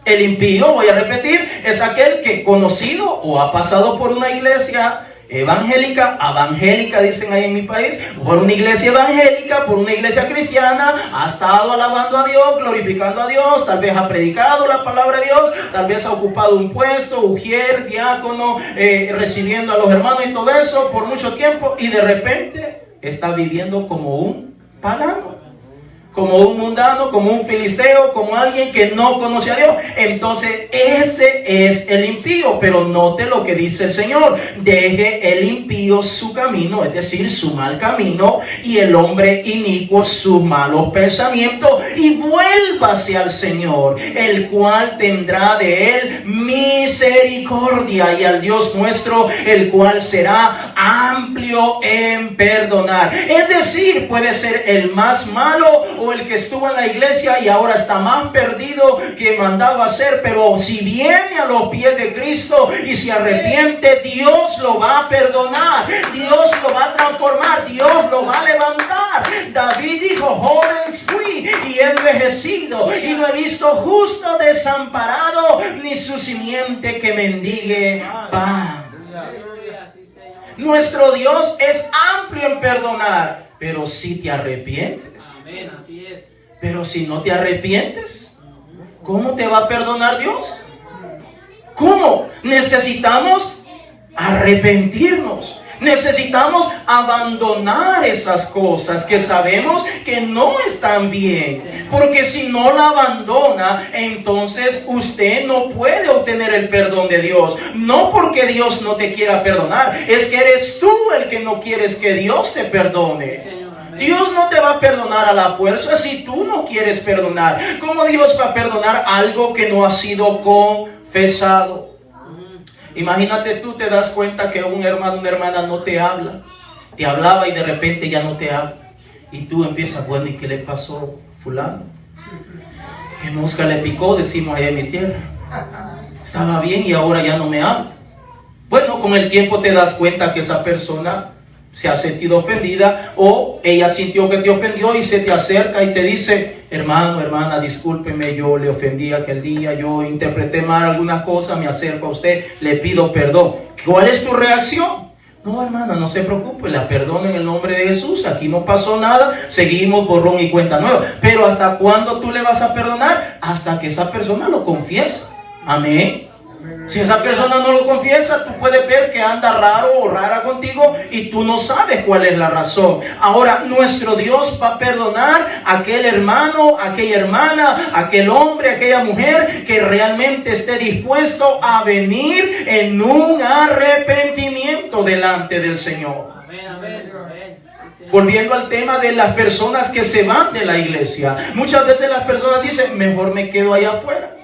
El impío, voy a repetir, es aquel que conocido o ha pasado por una iglesia evangélica dicen ahí en mi país, por una iglesia evangélica, por una iglesia cristiana, ha estado alabando a Dios, glorificando a Dios, tal vez ha predicado la palabra de Dios, tal vez ha ocupado un puesto, ujier, diácono, recibiendo a los hermanos y todo eso por mucho tiempo, y de repente está viviendo como un pagano, como un mundano, como un filisteo, como alguien que no conoce a Dios. Entonces ese es el impío. Pero note lo que dice el Señor: deje el impío su camino, es decir, su mal camino, y el hombre inicuo sus malos pensamientos, y vuélvase al Señor, el cual tendrá de él misericordia, y al Dios nuestro, el cual será amplio en perdonar. Es decir, puede ser el más malo o el que estuvo en la iglesia y ahora está más perdido que mandaba hacer, pero si viene a los pies de Cristo y se arrepiente, Dios lo va a perdonar, Dios lo va a transformar, Dios lo va a levantar. David dijo: joven fui y envejecido, y no he visto justo desamparado, ni su simiente que mendigue pan. Nuestro Dios es amplio en perdonar, pero si te arrepientes. Amén, así es. Pero si no te arrepientes, ¿cómo te va a perdonar Dios? ¿Cómo? Necesitamos arrepentirnos. Necesitamos abandonar esas cosas que sabemos que no están bien. Porque si no la abandona, entonces usted no puede obtener el perdón de Dios. No porque Dios no te quiera perdonar, es que eres tú el que no quieres que Dios te perdone. Dios no te va a perdonar a la fuerza si tú no quieres perdonar. ¿Cómo Dios va a perdonar algo que no ha sido confesado? Imagínate, tú te das cuenta que un hermano, una hermana no te habla. Te hablaba y de repente ya no te habla. Y tú empiezas: bueno, ¿y qué le pasó fulano? ¿Qué mosca le picó? Decimos allá en mi tierra. Estaba bien y ahora ya no me habla. Bueno, con el tiempo te das cuenta que esa persona se ha sentido ofendida, o ella sintió que te ofendió y se te acerca y te dice: hermano, hermana, discúlpeme, yo le ofendí aquel día, yo interpreté mal algunas cosas, me acerco a usted, le pido perdón. ¿Cuál es tu reacción? No, hermana, no se preocupe, la perdono en el nombre de Jesús, aquí no pasó nada, seguimos borrón y cuenta nueva. Pero ¿hasta cuándo tú le vas a perdonar? Hasta que esa persona lo confiese. Amén. Si esa persona no lo confiesa, tú puedes ver que anda raro o rara contigo y tú no sabes cuál es la razón. Ahora, nuestro Dios va a perdonar a aquel hermano, a aquella hermana, a aquel hombre, a aquella mujer que realmente esté dispuesto a venir en un arrepentimiento delante del Señor. Amén, amén, amén. Volviendo al tema de las personas que se van de la iglesia. Muchas veces las personas dicen: mejor me quedo allá afuera.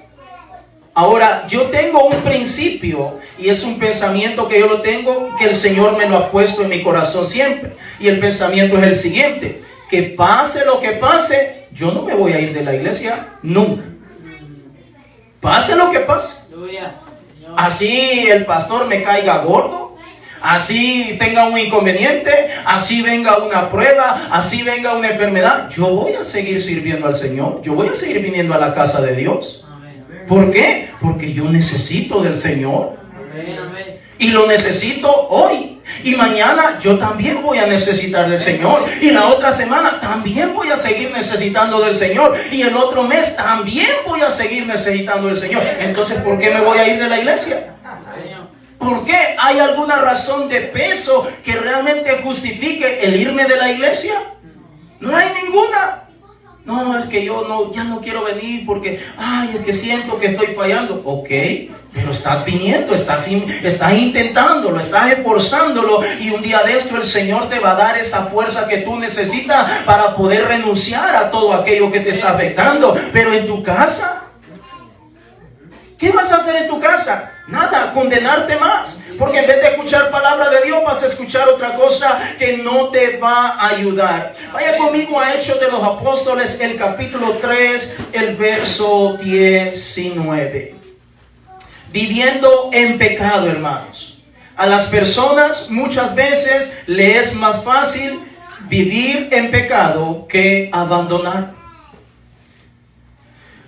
Ahora, yo tengo un principio, y es un pensamiento que yo lo tengo, que el Señor me lo ha puesto en mi corazón siempre. Y el pensamiento es el siguiente: que pase lo que pase, yo no me voy a ir de la iglesia nunca. Pase lo que pase. Aleluya. Señor. Así el pastor me caiga gordo, así tenga un inconveniente, así venga una prueba, así venga una enfermedad, yo voy a seguir sirviendo al Señor. Yo voy a seguir viniendo a la casa de Dios. Amén. ¿Por qué? Porque yo necesito del Señor. Amén. Amén. Y lo necesito hoy. Y mañana yo también voy a necesitar del Señor. Y la otra semana también voy a seguir necesitando del Señor. Y el otro mes también voy a seguir necesitando del Señor. Entonces, ¿por qué me voy a ir de la iglesia? Señor. ¿Por qué? ¿Hay alguna razón de peso que realmente justifique el irme de la iglesia? No hay ninguna. No, es que yo ya no quiero venir porque, es que siento que estoy fallando. Ok, pero estás viniendo, estás intentándolo, estás esforzándolo, y un día de esto el Señor te va a dar esa fuerza que tú necesitas para poder renunciar a todo aquello que te está afectando. Pero en tu casa, ¿qué vas a hacer en tu casa? Nada, condenarte más. Porque en vez de escuchar palabra de Dios, vas a escuchar otra cosa que no te va a ayudar. Vaya conmigo a Hechos de los Apóstoles, el capítulo 3, el verso 19. Viviendo en pecado, hermanos. A las personas muchas veces le es más fácil vivir en pecado que abandonar.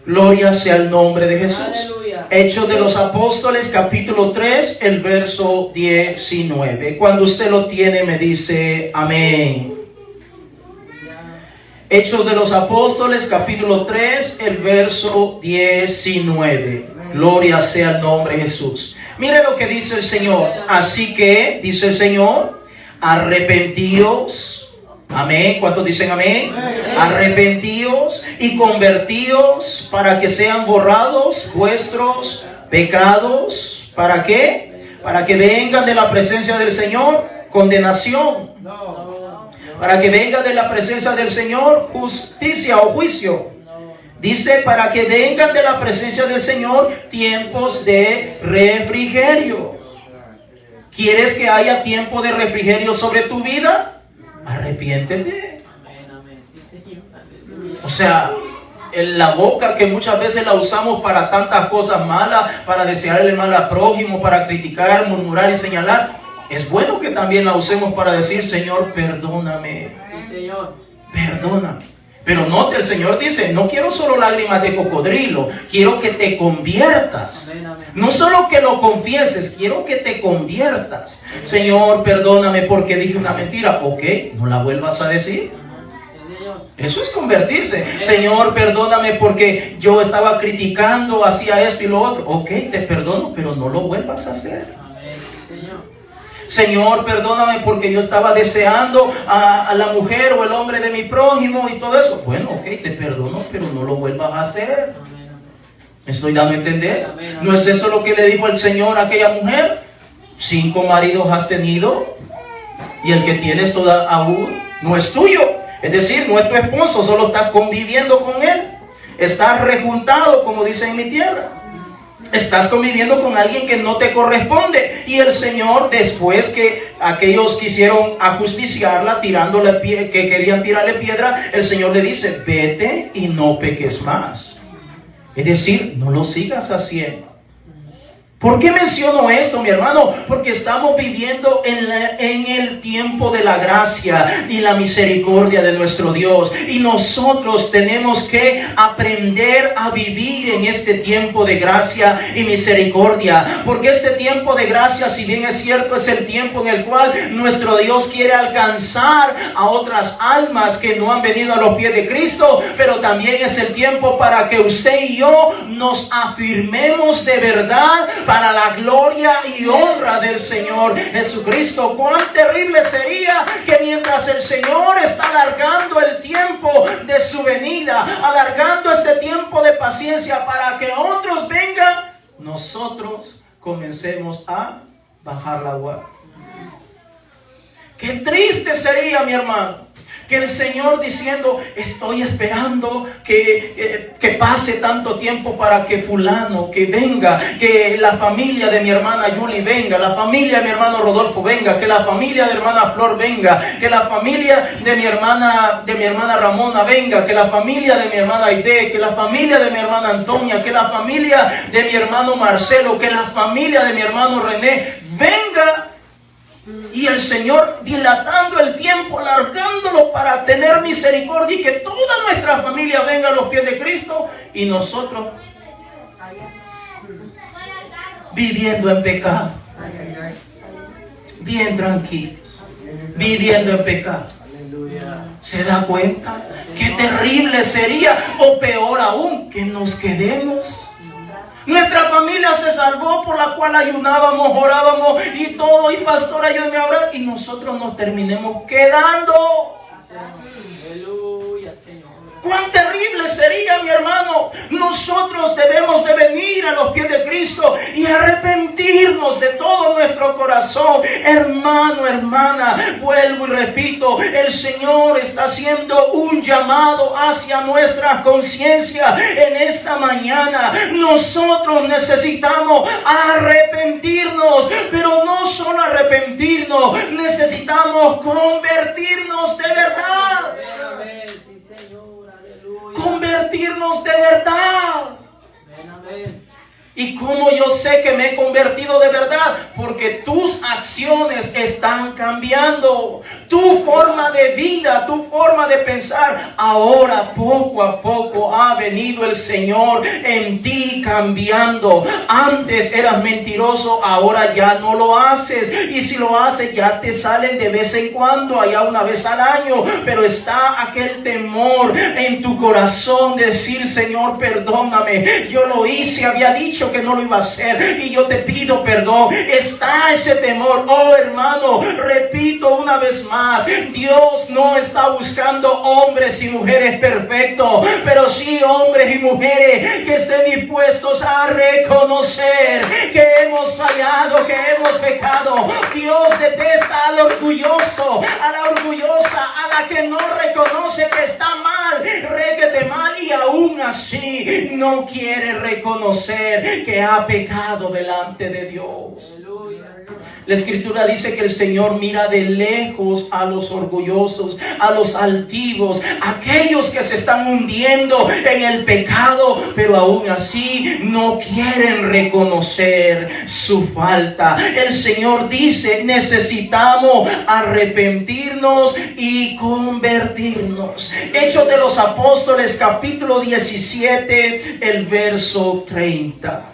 Gloria sea el nombre de Jesús. Aleluya. Hechos de los Apóstoles, capítulo 3, el verso 19. Cuando usted lo tiene, me dice amén. Hechos de los Apóstoles, capítulo 3, el verso 19. Gloria sea el nombre de Jesús. Mire lo que dice el Señor. Así que, dice el Señor, arrepentíos. Amén. ¿Cuántos dicen amén? Arrepentíos y convertíos para que sean borrados vuestros pecados. ¿Para qué? Para que vengan de la presencia del Señor condenación. Para que venga de la presencia del Señor justicia o juicio. Dice, para que vengan de la presencia del Señor tiempos de refrigerio. ¿Quieres que haya tiempo de refrigerio sobre tu vida? Arrepiéntete. Amén. Amén. Sí, Señor. Aleluya. O sea, en la boca que muchas veces la usamos para tantas cosas malas, para desearle mal al prójimo, para criticar, murmurar y señalar, es bueno que también la usemos para decir, Señor, perdóname. Sí, Señor. Perdóname. Pero note, el Señor dice, no quiero solo lágrimas de cocodrilo, quiero que te conviertas. Amén, amén. No solo que lo confieses, quiero que te conviertas. Señor, perdóname porque dije una mentira. Ok, no la vuelvas a decir. Sí, Señor. Eso es convertirse. Señor, perdóname porque yo estaba criticando, hacía esto y lo otro. Ok, te perdono, pero no lo vuelvas a hacer. Amén. Sí, Señor. Señor, perdóname porque yo estaba deseando a la mujer o el hombre de mi prójimo y todo eso. Bueno, ok, te perdono, pero no lo vuelvas a hacer. Amén. ¿Me estoy dando a entender? Amén, amén. ¿No es eso lo que le dijo el Señor a aquella mujer? 5 maridos has tenido y el que tienes toda aún no es tuyo. Es decir, no es tu esposo, solo estás conviviendo con él. Estás rejuntado, como dicen en mi tierra. Estás conviviendo con alguien que no te corresponde. Y el Señor, después que aquellos quisieron ajusticiarla, que querían tirarle piedra, el Señor le dice, vete y no peques más. Es decir, no lo sigas haciendo. ¿Por qué menciono esto, mi hermano? Porque estamos viviendo en el tiempo de la gracia y la misericordia de nuestro Dios. Y nosotros tenemos que aprender a vivir en este tiempo de gracia y misericordia. Porque este tiempo de gracia, si bien es cierto, es el tiempo en el cual nuestro Dios quiere alcanzar a otras almas que no han venido a los pies de Cristo. Pero también es el tiempo para que usted y yo nos afirmemos de verdad para la gloria y honra del Señor Jesucristo. Cuán terrible sería que mientras el Señor está alargando el tiempo de su venida, alargando este tiempo de paciencia para que otros vengan, nosotros comencemos a bajar la guardia. Qué triste sería, mi hermano. Que el Señor diciendo, estoy esperando que pase tanto tiempo para que fulano que venga, que la familia de mi hermana Yuli venga, la familia de mi hermano Rodolfo venga, que la familia de mi hermana Flor venga, que la familia de mi hermana Ramona venga, que la familia de mi hermana Aide, que la familia de mi hermana Antonia, que la familia de mi hermano Marcelo, que la familia de mi hermano René venga. Y el Señor dilatando el tiempo, alargándolo para tener misericordia y que toda nuestra familia venga a los pies de Cristo y nosotros viviendo en pecado, bien tranquilos, viviendo en pecado. ¿Se da cuenta? Qué terrible sería, o peor aún, que nos quedemos. Nuestra familia se salvó, por la cual ayunábamos, orábamos y todo, y pastor, ayúdeme a orar, y nosotros nos terminemos quedando. Aleluya, Señor. ¡Cuán terrible sería, mi hermano! Nosotros debemos de venir a los pies de Cristo y arrepentirnos de todo nuestro corazón. Hermano, hermana, vuelvo y repito, el Señor está haciendo un llamado hacia nuestra conciencia en esta mañana. Nosotros necesitamos arrepentirnos, pero no solo arrepentirnos, necesitamos convertirnos de verdad. Convertirnos de verdad. ¿Y cómo yo sé que me he convertido de verdad? Porque tus acciones están cambiando. Tu forma de vida, tu forma de pensar. Ahora poco a poco ha venido el Señor en ti cambiando. Antes eras mentiroso, ahora ya no lo haces. Y si lo haces ya te salen de vez en cuando, allá una vez al año. Pero está aquel temor en tu corazón de decir, Señor, perdóname. Yo lo hice, había dicho que no lo iba a hacer y yo te pido perdón. Está ese temor. Oh, hermano, repito una vez más, Dios no está buscando hombres y mujeres perfectos, pero sí hombres y mujeres que estén dispuestos a reconocer que hemos fallado, que hemos pecado. Dios detesta al orgulloso, a la orgullosa, a la que no reconoce que está mal, requete mal, y aún así no quiere reconocer que ha pecado delante de Dios. La Escritura dice que el Señor mira de lejos a los orgullosos, a los altivos, aquellos que se están hundiendo en el pecado, pero aún así no quieren reconocer su falta. El Señor dice, necesitamos arrepentirnos y convertirnos. Hechos de los Apóstoles, capítulo 17, el verso 30.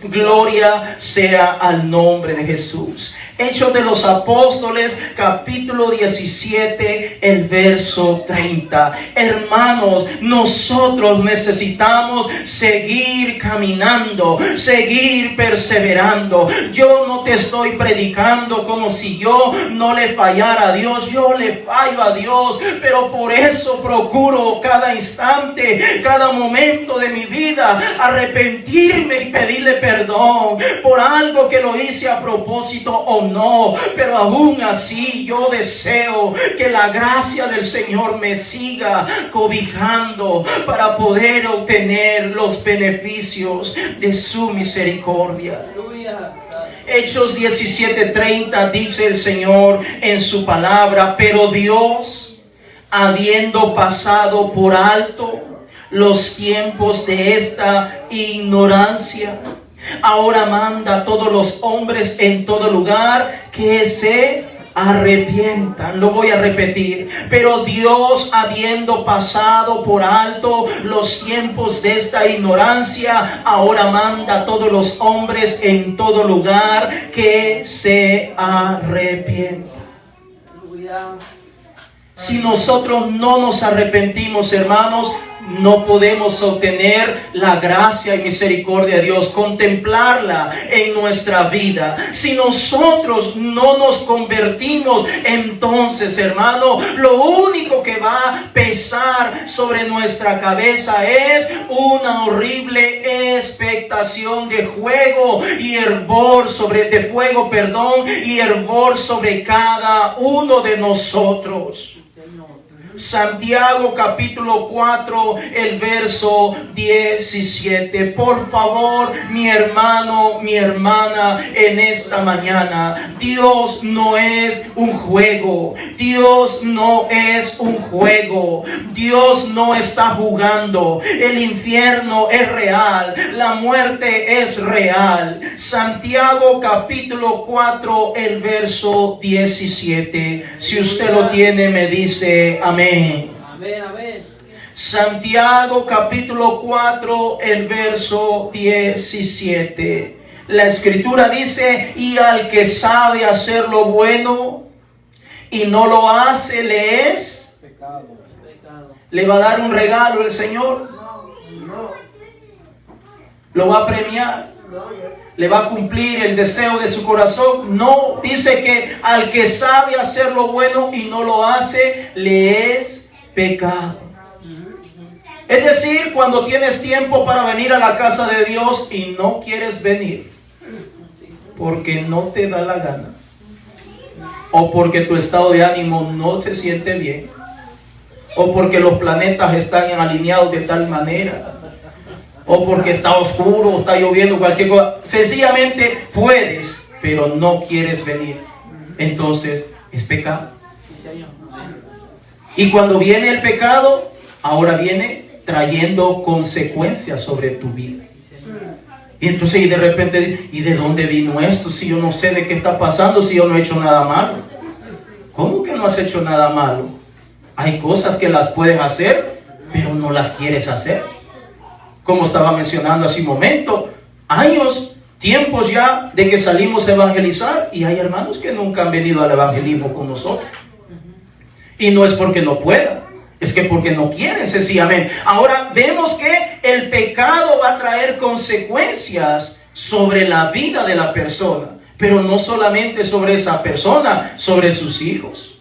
Gloria sea al nombre de Jesús. Hechos de los Apóstoles, capítulo 17, el verso 30. Hermanos, nosotros necesitamos seguir caminando, seguir perseverando. Yo no te estoy predicando como si yo no le fallara a Dios. Yo le fallo a Dios, pero por eso procuro cada instante, cada momento de mi vida arrepentirme y pedirle perdón por algo que lo hice a propósito o no, pero aún así yo deseo que la gracia del Señor me siga cobijando para poder obtener los beneficios de su misericordia. Hechos 17:30 dice el Señor en su palabra, pero Dios, habiendo pasado por alto los tiempos de esta ignorancia, ahora manda a todos los hombres en todo lugar que se arrepientan. Lo voy a repetir. Pero Dios, habiendo pasado por alto los tiempos de esta ignorancia, ahora manda a todos los hombres en todo lugar que se arrepientan. Si nosotros no nos arrepentimos, hermanos, no podemos obtener la gracia y misericordia de Dios, contemplarla en nuestra vida. Si nosotros no nos convertimos, entonces, hermano, lo único que va a pesar sobre nuestra cabeza es una horrible expectación de fuego y hervor y hervor sobre cada uno de nosotros. Santiago capítulo 4, el verso 17. Por favor, mi hermano, mi hermana, en esta mañana, Dios no es un juego. Dios no es un juego. Dios no está jugando. El infierno es real. La muerte es real. Santiago capítulo 4, el verso 17. Si usted lo tiene, me dice amén. Amén, amén. Santiago capítulo 4, el verso 17. La escritura dice: y al que sabe hacer lo bueno y no lo hace, le es Pecado. le va a dar un regalo el Señor. Lo va a premiar. Le va a cumplir el deseo de su corazón. No, dice que al que sabe hacer lo bueno y no lo hace, le es pecado. Es decir, cuando tienes tiempo para venir a la casa de Dios y no quieres venir porque no te da la gana, o porque tu estado de ánimo no se siente bien, o porque los planetas están alineados de tal manera, o porque está oscuro, o está lloviendo, cualquier cosa. Sencillamente puedes, pero no quieres venir. Entonces es pecado. Y cuando viene el pecado, ahora viene trayendo consecuencias sobre tu vida. Y entonces, y de repente, ¿y de dónde vino esto? Si yo no sé de qué está pasando, si yo no he hecho nada malo. ¿Cómo que no has hecho nada malo? Hay cosas que las puedes hacer, pero no las quieres hacer. Como estaba mencionando hace un momento, años, tiempos ya de que salimos a evangelizar, y hay hermanos que nunca han venido al evangelismo con nosotros. Y no es porque no puedan, es que porque no quieren, sencillamente. Ahora vemos que el pecado va a traer consecuencias sobre la vida de la persona, pero no solamente sobre esa persona, sobre sus hijos,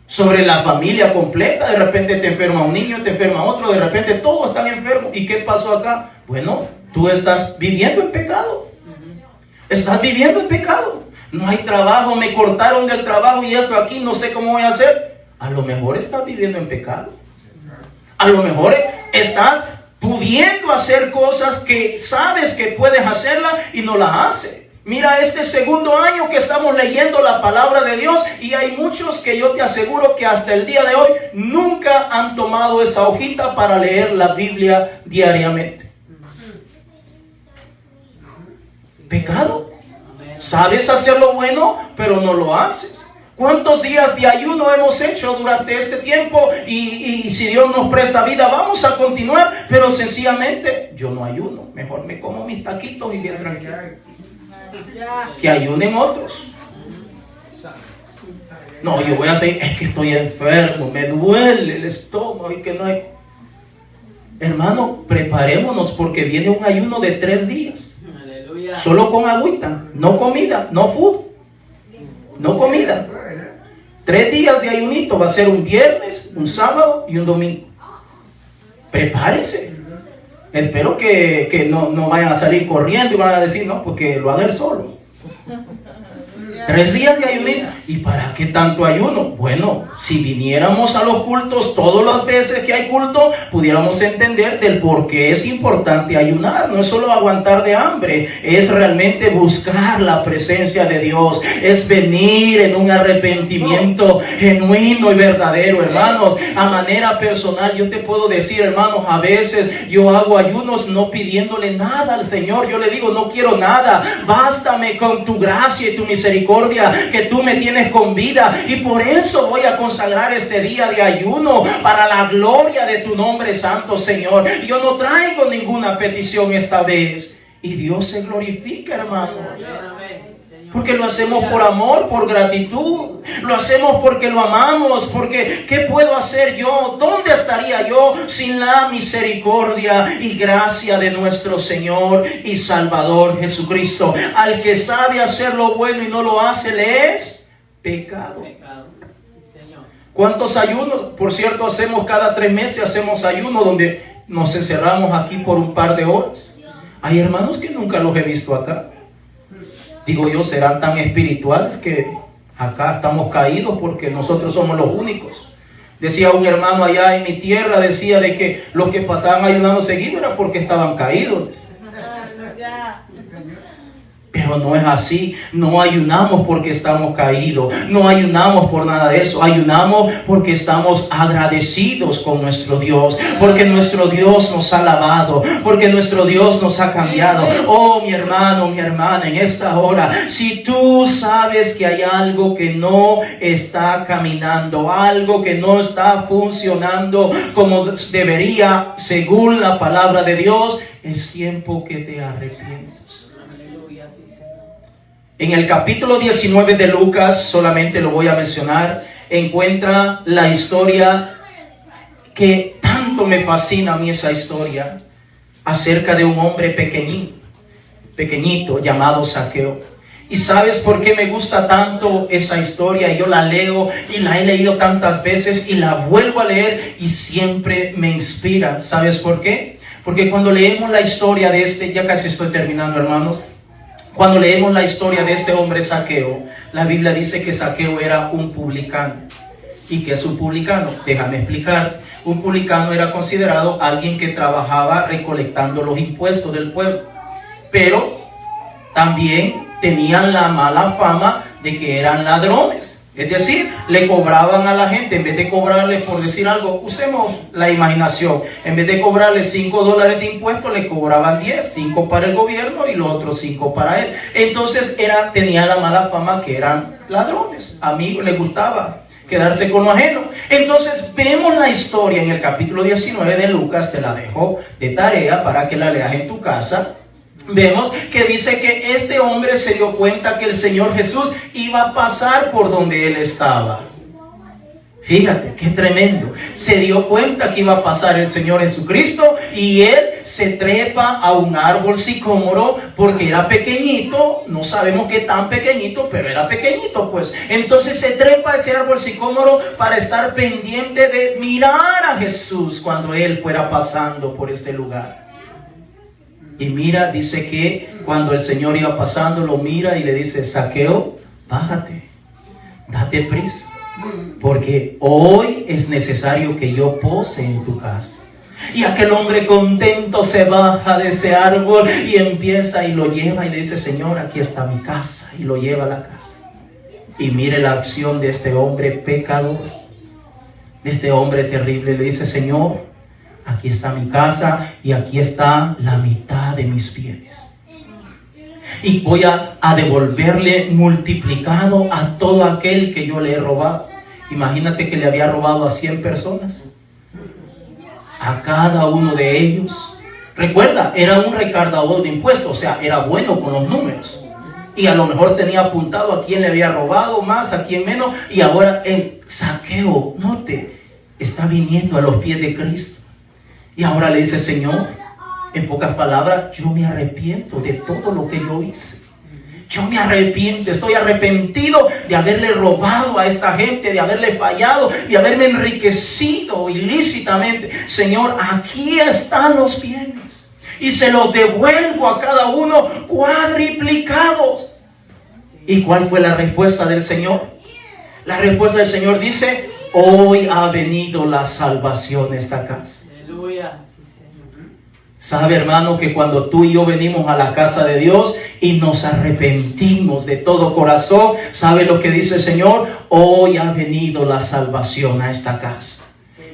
sobre la familia completa. De repente te enferma un niño, te enferma otro, de repente todos están enfermos. ¿Y qué pasó acá? Bueno, tú estás viviendo en pecado. Estás viviendo en pecado. No hay trabajo, me cortaron del trabajo y esto aquí, no sé cómo voy a hacer. A lo mejor estás viviendo en pecado. A lo mejor estás pudiendo hacer cosas que sabes que puedes hacerlas y no las haces. Mira, este segundo año que estamos leyendo la palabra de Dios, y hay muchos que yo te aseguro que hasta el día de hoy nunca han tomado esa hojita para leer la Biblia diariamente. Pecado. Sabes hacer lo bueno, pero no lo haces. ¿Cuántos días de ayuno hemos hecho durante este tiempo? Y si Dios nos presta vida, vamos a continuar. Pero sencillamente, yo no ayuno. Mejor me como mis taquitos y bien tranquilo. Que ayunen otros. No, yo voy a decir, es que estoy enfermo, me duele el estómago y que no hay. Hermano, preparémonos porque viene un ayuno de 3 días. Aleluya. Solo con agüita, no comida, no food. No comida. 3 días de ayunito, va a ser un viernes, un sábado y un domingo. Prepárese. Espero que no vayan a salir corriendo y van a decir, no, porque lo haga él solo. 3 días de ayunito. ¿Y para qué tanto ayuno? Bueno, si viniéramos a los cultos todas las veces que hay culto, pudiéramos entender del por qué es importante ayunar. No es solo aguantar de hambre, es realmente buscar la presencia de Dios. Es venir en un arrepentimiento genuino y verdadero, hermanos. A manera personal, yo te puedo decir, hermanos, a veces yo hago ayunos no pidiéndole nada al Señor. Yo le digo, no quiero nada, bástame con tu gracia y tu misericordia, que tú me tienes con vida, y por eso voy a consagrar este día de ayuno para la gloria de tu nombre santo, Señor. Yo no traigo ninguna petición esta vez, y Dios se glorifica, hermano, porque lo hacemos por amor, por gratitud. Lo hacemos porque lo amamos. Porque ¿qué puedo hacer yo? ¿Dónde estaría yo sin la misericordia y gracia de nuestro Señor y Salvador Jesucristo? Al que sabe hacer lo bueno y no lo hace, le es pecado. ¿Cuántos ayunos? Por cierto, hacemos cada 3 meses, hacemos ayuno donde nos encerramos aquí por un par de horas. Hay hermanos que nunca los he visto acá. Digo yo, serán tan espirituales que acá estamos caídos porque nosotros somos los únicos. Decía un hermano allá en mi tierra, decía de que los que pasaban ayunando seguido era porque estaban caídos. Pero no es así. No ayunamos porque estamos caídos. No ayunamos por nada de eso. Ayunamos porque estamos agradecidos con nuestro Dios. Porque nuestro Dios nos ha lavado. Porque nuestro Dios nos ha cambiado. Oh, mi hermano, mi hermana, en esta hora, si tú sabes que hay algo que no está caminando, algo que no está funcionando como debería, según la palabra de Dios, es tiempo que te arrepientas. En el capítulo 19 de Lucas, solamente lo voy a mencionar, encuentra la historia que tanto me fascina a mí, esa historia, acerca de un hombre pequeñito llamado Zaqueo. ¿Y sabes por qué me gusta tanto esa historia? Yo la leo y la he leído tantas veces y la vuelvo a leer y siempre me inspira. ¿Sabes por qué? Porque cuando leemos la historia de ya casi estoy terminando, hermanos. Cuando leemos la historia de este hombre Zaqueo, la Biblia dice que Zaqueo era un publicano. ¿Y qué es un publicano? Déjame explicar. Un publicano era considerado alguien que trabajaba recolectando los impuestos del pueblo. Pero también tenían la mala fama de que eran ladrones. Es decir, le cobraban a la gente, en vez de cobrarle, por decir algo, usemos la imaginación, en vez de cobrarle $5 de impuestos, le cobraban 10, 5 para el gobierno y los otros 5 para él. Entonces tenía la mala fama que eran ladrones, amigos, les gustaba quedarse con lo ajeno. Entonces vemos la historia en el capítulo 19 de Lucas, te la dejo de tarea para que la leas en tu casa. Vemos que dice que este hombre se dio cuenta que el Señor Jesús iba a pasar por donde él estaba. Fíjate, qué tremendo. Se dio cuenta que iba a pasar el Señor Jesucristo y él se trepa a un árbol sicómoro porque era pequeñito. No sabemos qué tan pequeñito, pero era pequeñito pues. Entonces se trepa a ese árbol sicómoro para estar pendiente de mirar a Jesús cuando él fuera pasando por este lugar. Y mira, dice que cuando el Señor iba pasando, lo mira y le dice: Zaqueo, bájate, date prisa, porque hoy es necesario que yo pose en tu casa. Y aquel hombre contento se baja de ese árbol y empieza y lo lleva y le dice: Señor, aquí está mi casa. Y lo lleva a la casa. Y mire la acción de este hombre pecador, de este hombre terrible. Le dice: Señor, aquí está mi casa y aquí está la mitad de mis bienes. Y voy a devolverle multiplicado a todo aquel que yo le he robado. Imagínate que le había robado a 100 personas. A cada uno de ellos. Recuerda, era un recaudador de impuestos, o sea, era bueno con los números. Y a lo mejor tenía apuntado a quién le había robado más, a quién menos. Y ahora el Zaqueo, note, está viniendo a los pies de Cristo. Y ahora le dice: Señor, en pocas palabras, yo me arrepiento de todo lo que yo hice. Yo me arrepiento, estoy arrepentido de haberle robado a esta gente, de haberle fallado, de haberme enriquecido ilícitamente. Señor, aquí están los bienes y se los devuelvo a cada uno cuadriplicados. ¿Y cuál fue la respuesta del Señor? La respuesta del Señor dice: hoy ha venido la salvación a esta casa. Sabe, hermano, que cuando tú y yo venimos a la casa de Dios y nos arrepentimos de todo corazón, ¿sabe lo que dice el Señor? Hoy ha venido la salvación a esta casa.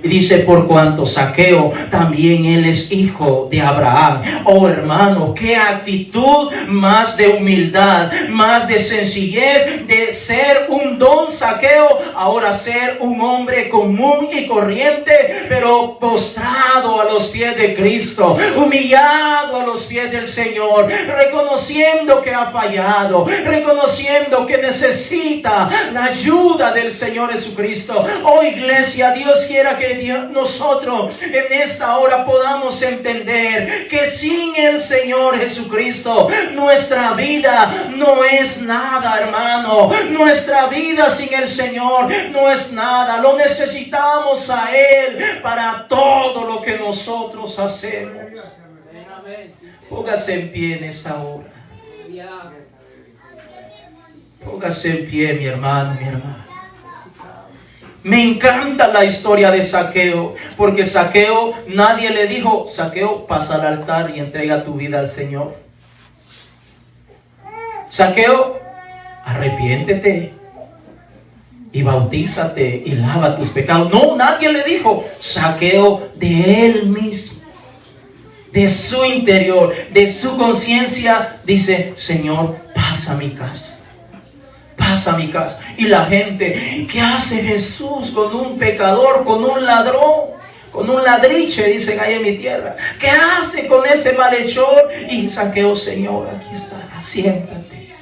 Y dice: por cuanto Zaqueo también él es hijo de Abraham. Oh, hermano, qué actitud más de humildad, más de sencillez, de ser un don Zaqueo, ahora ser un hombre común y corriente, pero postrado a los pies de Cristo, humillado a los pies del Señor, reconociendo que ha fallado, reconociendo que necesita la ayuda del Señor Jesucristo. Oh, iglesia, Dios quiera que nosotros en esta hora podamos entender que sin el Señor Jesucristo nuestra vida no es nada, hermano. Nuestra vida sin el Señor no es nada. Lo necesitamos a Él para todo lo que nosotros hacemos. Póngase en pie en esa hora. Póngase en pie, mi hermano, mi hermana. Me encanta la historia de Zaqueo, porque Zaqueo, nadie le dijo, Zaqueo, pasa al altar y entrega tu vida al Señor. Zaqueo, arrepiéntete y bautízate y lava tus pecados. No, nadie le dijo. Zaqueo, de él mismo, de su interior, de su conciencia, dice, Señor, pasa a mi casa. Pasa a mi casa. Y la gente, ¿qué hace Jesús con un pecador, con un ladrón, con un ladriche? Dicen ahí en mi tierra. ¿Qué hace con ese malhechor? Y Zaqueo, Señor, aquí está, siéntate.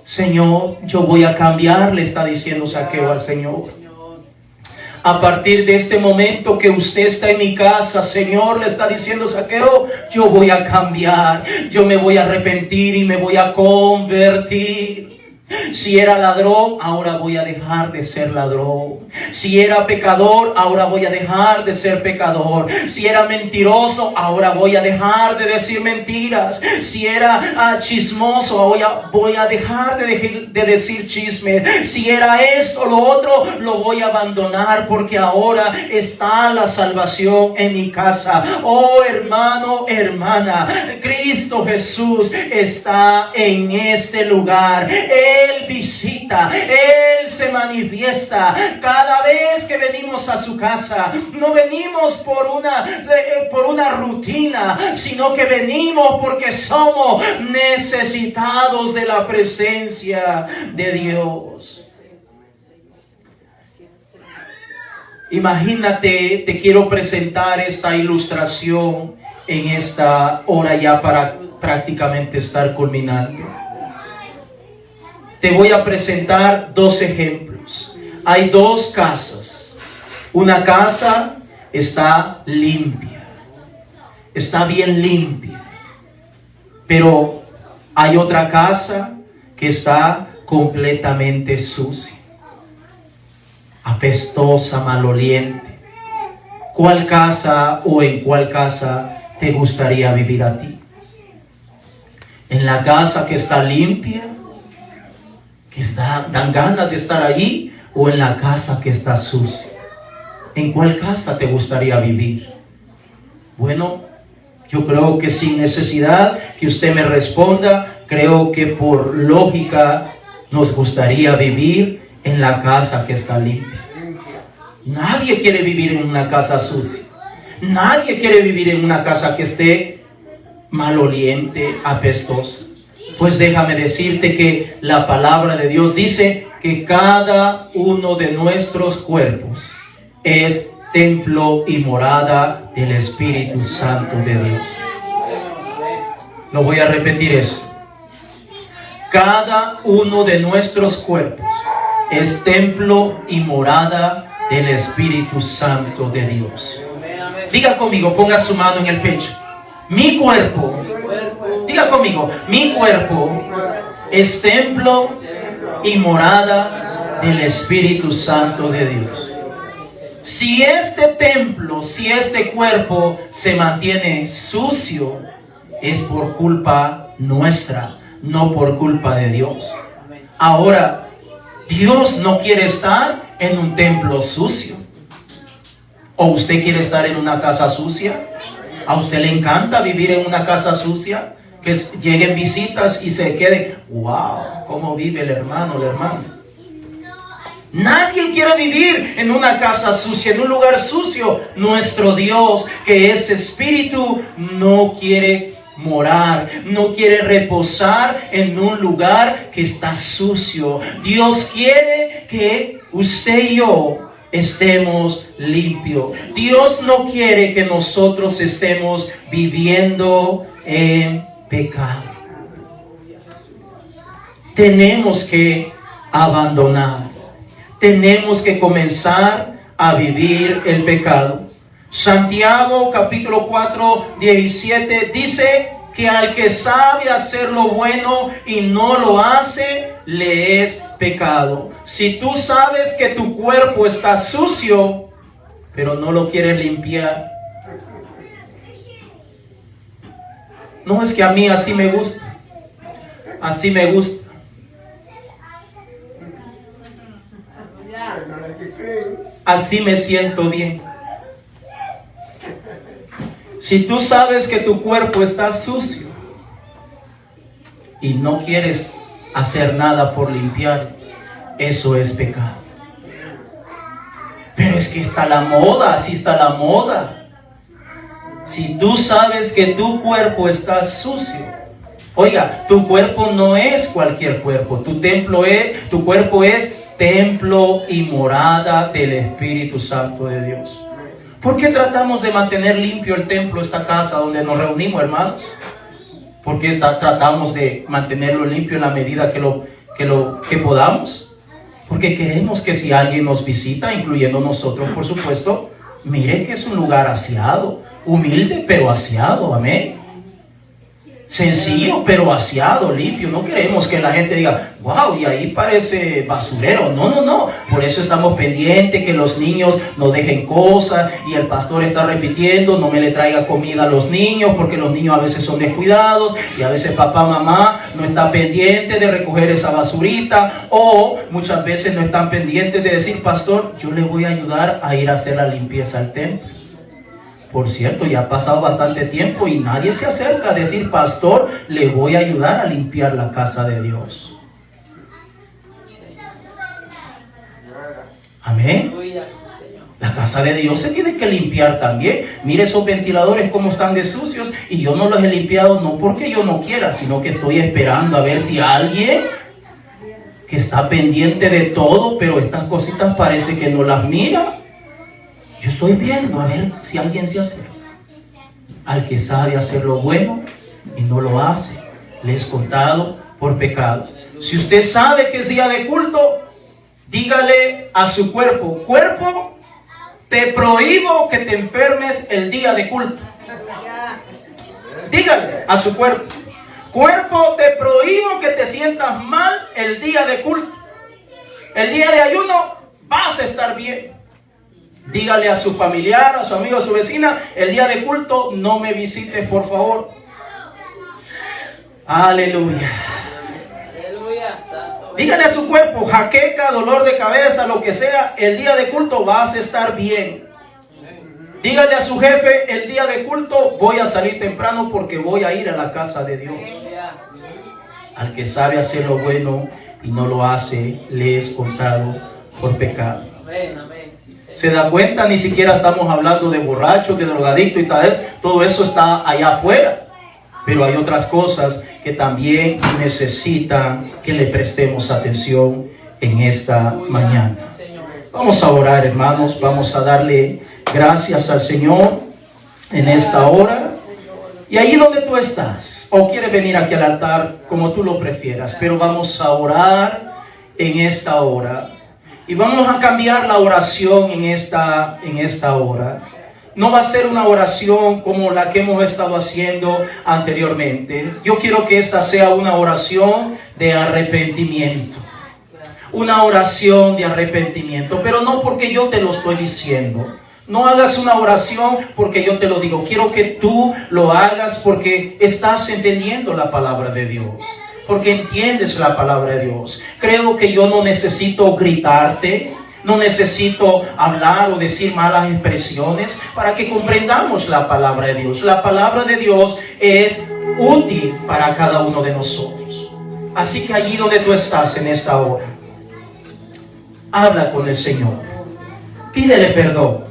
Señor, yo voy a cambiar, le está diciendo Zaqueo al Señor. A partir de este momento que usted está en mi casa, Señor, le está diciendo Zaqueo, yo voy a cambiar, yo me voy a arrepentir y me voy a convertir. Si era ladrón, ahora voy a dejar de ser ladrón. Si era pecador, ahora voy a dejar de ser pecador. Si era mentiroso, ahora voy a dejar de decir mentiras. Si era chismoso, ahora voy a dejar de decir chismes. Si era esto, lo otro, lo voy a abandonar, porque ahora está la salvación en mi casa. Oh hermano, hermana, Cristo Jesús está en este lugar. Él visita, Él se manifiesta cada vez que venimos a su casa. No venimos por una rutina, sino que venimos porque somos necesitados de la presencia de Dios. Imagínate, te quiero presentar esta ilustración en esta hora ya para prácticamente estar culminando. Te voy a presentar dos ejemplos. Hay dos casas. Una casa está limpia, está bien limpia, pero hay otra casa que está completamente sucia, apestosa, maloliente. ¿Cuál casa o en cuál casa te gustaría vivir a ti? ¿En la casa que está limpia, que dan ganas de estar allí, o en la casa que está sucia? ¿En cuál casa te gustaría vivir? Bueno, yo creo que sin necesidad que usted me responda, creo que por lógica nos gustaría vivir en la casa que está limpia. Nadie quiere vivir en una casa sucia. Nadie quiere vivir en una casa que esté maloliente, apestosa. Pues déjame decirte que la palabra de Dios dice que cada uno de nuestros cuerpos es templo y morada del Espíritu Santo de Dios. Lo voy a repetir eso. Cada uno de nuestros cuerpos es templo y morada del Espíritu Santo de Dios. Diga conmigo, ponga su mano en el pecho. Mi cuerpo, diga conmigo, mi cuerpo es templo y morada del Espíritu Santo de Dios. Si este templo, si este cuerpo se mantiene sucio, es por culpa nuestra, no por culpa de Dios. Ahora, Dios no quiere estar en un templo sucio. ¿O usted quiere estar en una casa sucia? ¿A usted le encanta vivir en una casa sucia? Que lleguen visitas y se queden, wow, ¿cómo vive el hermano, la hermana? Nadie quiere vivir en una casa sucia, en un lugar sucio. Nuestro Dios, que es espíritu, no quiere morar, no quiere reposar en un lugar que está sucio. Dios quiere que usted y yo estemos limpios. Dios no quiere que nosotros estemos viviendo en pecado. Tenemos que abandonar. Tenemos que comenzar a vivir el pecado. Santiago capítulo 4, 17 dice que al que sabe hacer lo bueno y no lo hace, le es pecado. Si tú sabes que tu cuerpo está sucio, pero no lo quieres limpiar, no, es que a mí así me gusta, así me gusta. así me siento bien. Si tú sabes que tu cuerpo está sucio y no quieres hacer nada por limpiar, eso es pecado. Pero es que está la moda, así está la moda. Si tú sabes que tu cuerpo está sucio, oiga, tu cuerpo no es cualquier cuerpo. Tu cuerpo es templo y morada del Espíritu Santo de Dios. ¿Por qué tratamos de mantener limpio el templo, esta casa donde nos reunimos, hermanos? ¿Por qué tratamos de mantenerlo limpio en la medida que podamos? Porque queremos que si alguien nos visita, incluyendo nosotros, por supuesto, mire que es un lugar aseado, humilde pero aseado, amén. Sencillo pero aseado, limpio. No queremos que la gente diga, wow, y ahí parece basurero. No. Por eso estamos pendientes que los niños no dejen cosas. Y el pastor está repitiendo, no me le traiga comida a los niños, porque los niños a veces son descuidados. Y a veces papá, mamá no está pendiente de recoger esa basurita. O muchas veces no están pendientes de decir, pastor, yo le voy a ayudar a ir a hacer la limpieza al templo. Por cierto, ya ha pasado bastante tiempo y nadie se acerca a decir, pastor, le voy a ayudar a limpiar la casa de Dios. Amén. La casa de Dios se tiene que limpiar también. Mire esos ventiladores cómo están de sucios, y yo no los he limpiado no porque yo no quiera, sino que estoy esperando a ver si alguien que está pendiente de todo, pero estas cositas parece que no las mira. Yo estoy viendo a ver si alguien se acerca. Al que sabe hacer lo bueno y no lo hace, le es contado por pecado. Si usted sabe que es día de culto, dígale a su cuerpo, te prohíbo que te enfermes el día de culto. Dígale a su cuerpo, te prohíbo que te sientas mal el día de culto. El día de ayuno vas a estar bien. Dígale a su familiar, a su amigo, a su vecina, el día de culto no me visites, por favor. Aleluya. Dígale a su cuerpo, jaqueca, dolor de cabeza, lo que sea, el día de culto vas a estar bien. Dígale a su jefe, el día de culto voy a salir temprano porque voy a ir a la casa de Dios. Al que sabe hacer lo bueno y no lo hace, le es contado por pecado. ¿Se da cuenta? Ni siquiera estamos hablando de borrachos, de drogadictos y tal. Todo eso está allá afuera. Pero hay otras cosas que también necesitan que le prestemos atención en esta mañana. Vamos a orar, hermanos. Vamos a darle gracias al Señor en esta hora. Y ahí donde tú estás, o quieres venir aquí al altar, como tú lo prefieras, pero vamos a orar en esta hora. Y vamos a cambiar la oración en esta hora. No va a ser una oración como la que hemos estado haciendo anteriormente. Yo quiero que esta sea una oración de arrepentimiento. Una oración de arrepentimiento, pero no porque yo te lo estoy diciendo. No hagas una oración porque yo te lo digo. Quiero que tú lo hagas porque estás entendiendo la palabra de Dios. Porque entiendes la palabra de Dios. Creo que yo no necesito gritarte, no necesito hablar o decir malas expresiones para que comprendamos la palabra de Dios. La palabra de Dios es útil para cada uno de nosotros. Así que allí donde tú estás en esta hora, habla con el Señor. Pídele perdón.